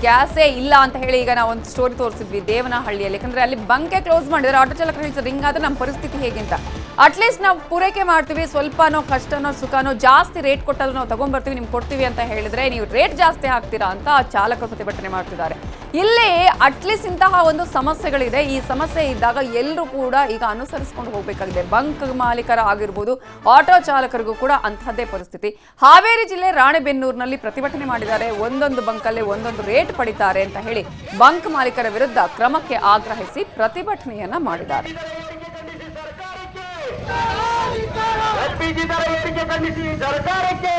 ಗ್ಯಾಸೇ ಇಲ್ಲ ಅಂತ ಹೇಳಿ ಈಗ ನಾವು ಒಂದು ಸ್ಟೋರಿ ತೋರಿಸಿದ್ವಿ ದೇವನಹಳ್ಳಿಯಲ್ಲಿ. ಯಾಕಂದ್ರೆ ಅಲ್ಲಿ ಬಂಕೆ ಕ್ಲೋಸ್ ಮಾಡಿದ್ರೆ ಆಟೋ ಚಾಲಕರು ಹೇಳ್ತಾರೆ ಹಿಂಗಾದ್ರೆ ನಮ್ಮ ಪರಿಸ್ಥಿತಿ ಹೇಗೆ ಅಂತ. ಅಟ್ಲೀಸ್ಟ್ ನಾವು ಪೂರೈಕೆ ಮಾಡ್ತೀವಿ, ಸ್ವಲ್ಪನೋ ಕಷ್ಟನೋ ಸುಖನೋ ಜಾಸ್ತಿ ರೇಟ್ ಕೊಟ್ಟಾದ್ರೂ ನಾವು ತಗೊಂಡ್ಬರ್ತೀವಿ, ನಿಮ್ಗೆ ಕೊಡ್ತೀವಿ ಅಂತ ಹೇಳಿದ್ರೆ ನೀವು ರೇಟ್ ಜಾಸ್ತಿ ಹಾಕ್ತೀರಾ ಅಂತ ಚಾಲಕರು ಪ್ರತಿಭಟನೆ ಮಾಡ್ತಿದ್ದಾರೆ. ಇಲ್ಲಿ ಅಟ್ಲೀಸ್ಟ್ ಇಂತಹ ಒಂದು ಸಮಸ್ಯೆಗಳಿದೆ. ಈ ಸಮಸ್ಯೆ ಇದ್ದಾಗ ಎಲ್ಲರೂ ಕೂಡ ಈಗ ಅನುಸರಿಸಿಕೊಂಡು ಹೋಗಬೇಕಾಗಿದೆ. ಬಂಕ್ ಮಾಲೀಕರ ಆಗಿರ್ಬೋದು, ಆಟೋ ಚಾಲಕರಿಗೂ ಕೂಡ ಅಂತಹದ್ದೇ ಪರಿಸ್ಥಿತಿ. ಹಾವೇರಿ ಜಿಲ್ಲೆ ರಾಣೆಬೆನ್ನೂರಿನಲ್ಲಿ ಪ್ರತಿಭಟನೆ ಮಾಡಿದ್ದಾರೆ. ಒಂದೊಂದು ಬಂಕಲ್ಲಿ ಒಂದೊಂದು ರೇಟ್ ಪಡಿತಾರೆ ಅಂತ ಹೇಳಿ ಬಂಕ್ ಮಾಲೀಕರ ವಿರುದ್ಧ ಕ್ರಮಕ್ಕೆ ಆಗ್ರಹಿಸಿ ಪ್ರತಿಭಟನೆಯನ್ನ ಮಾಡಿದ್ದಾರೆ. ಎಲ್ಪಿಜಿ ದರ ಏರಿಕೆ ಖಂಡಿಸಿ ಸರ್ಕಾರಕ್ಕೆ